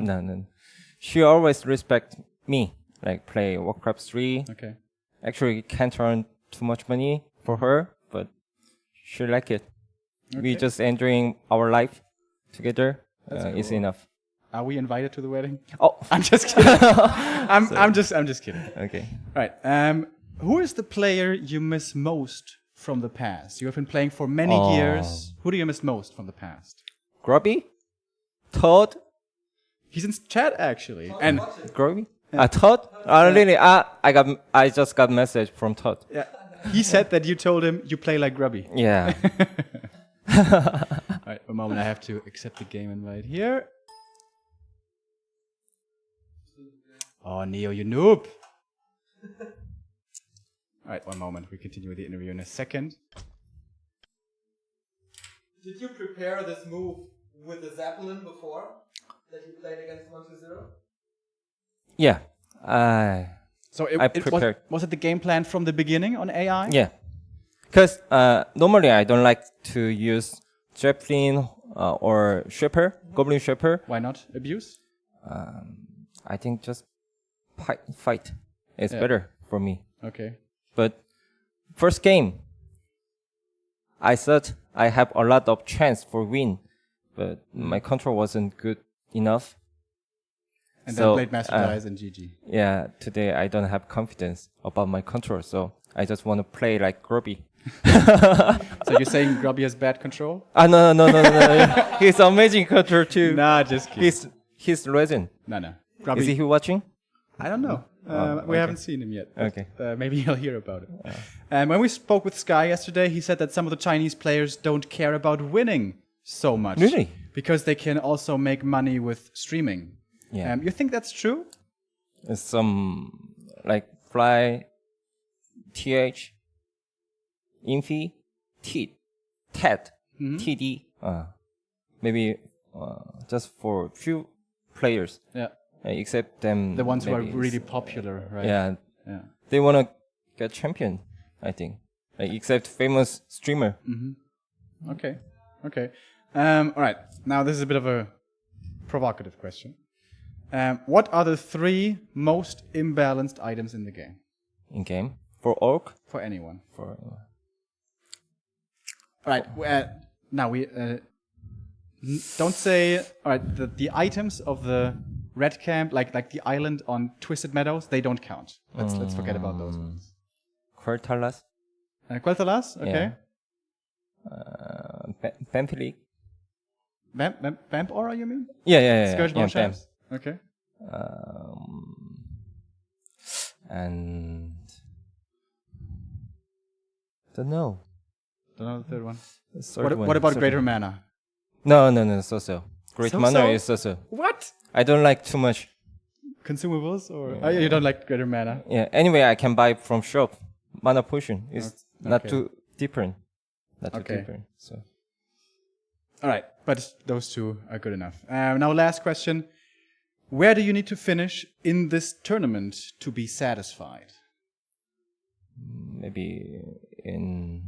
no. She always respect me, like play Warcraft 3. Okay. Actually, can't earn too much money for her, but she like it. We just enjoying our life together. Is enough. Are we invited to the wedding? Oh, I'm just kidding. I'm just kidding. okay. All right. Who is the player you miss most from the past? You have been playing for many years. Who do you miss most from the past? Grubby, Todd, He's in chat actually. And Grubby. Todd. Really? I just got message from Todd. yeah, he said that you told him you play like Grubby. Yeah. All right, a moment. I have to accept the game invite here. Oh, Neo, you noob. All right, one moment. We continue with the interview in a second. Did you prepare this move with the Zeppelin before that you played against 120? Yeah. So I prepared. Was it the game plan from the beginning on AI? Yeah. Because normally I don't like to use Zeppelin or Shepherd, Goblin Shepherd. Why not abuse? I think just fight is better for me. Okay. But first game, I thought I have a lot of chance for win, but my control wasn't good enough. And So, then played Master Dice and GG. Yeah, today I don't have confidence about my control, so I just want to play like Grubby. So you're saying Grubby has bad control? No. He's amazing control too. Nah, just kidding. He's legend. No. Is he watching? I don't know. We haven't seen him yet. Okay. Maybe he'll hear about it. When we spoke with Sky yesterday, he said that some of the Chinese players don't care about winning so much. Really? Because they can also make money with streaming. Yeah. You think that's true? Some like Fly, TH, Infi, TED, TD. Maybe just for few players. Yeah. Except them. The ones who are maybe really popular, right? Yeah. Yeah. They want to get champion, I think. Except famous streamer. Okay. All right. Now this is a bit of a provocative question. What are the 3 most imbalanced items in the game? In game? For Orc? For anyone. For All right. Now we don't say. All right. The items of the red camp, like the island on Twisted Meadows, they don't count. Let's forget about those ones. Quartalas? Quel'Thalas? Okay. Pampili? Vamp Aura, you mean? Yeah. Scourge Yeah, Champs. Okay. And don't know. Don't know the third one. Third one, What about third Greater one. Mana? No. So. Great So-so? Mana is so. What? I don't like too much. Consumables or you don't like Greater Mana? Yeah. Anyway, I can buy from shop. Mana potion is not okay. too different. Not too Okay. different. So. All right, but those 2 are good enough. Now, last question. Where do you need to finish in this tournament to be satisfied? Maybe in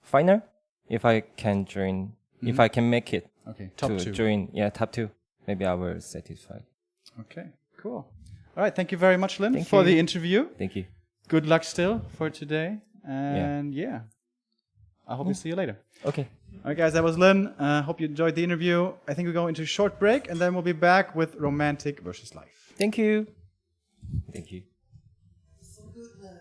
final, if I can join, if I can make it. Okay, top to 2. Join, top 2. Maybe I will satisfy. Okay, cool. All right, thank you very much, Lynn, Thank for you. the interview. Thank you. Good luck still for today. And I hope we see you later. Okay. All right, guys, that was Lynn. Hope you enjoyed the interview. I think we'll go into a short break, and then we'll be back with Romantic versus Life. Thank you. Thank you. So good, man.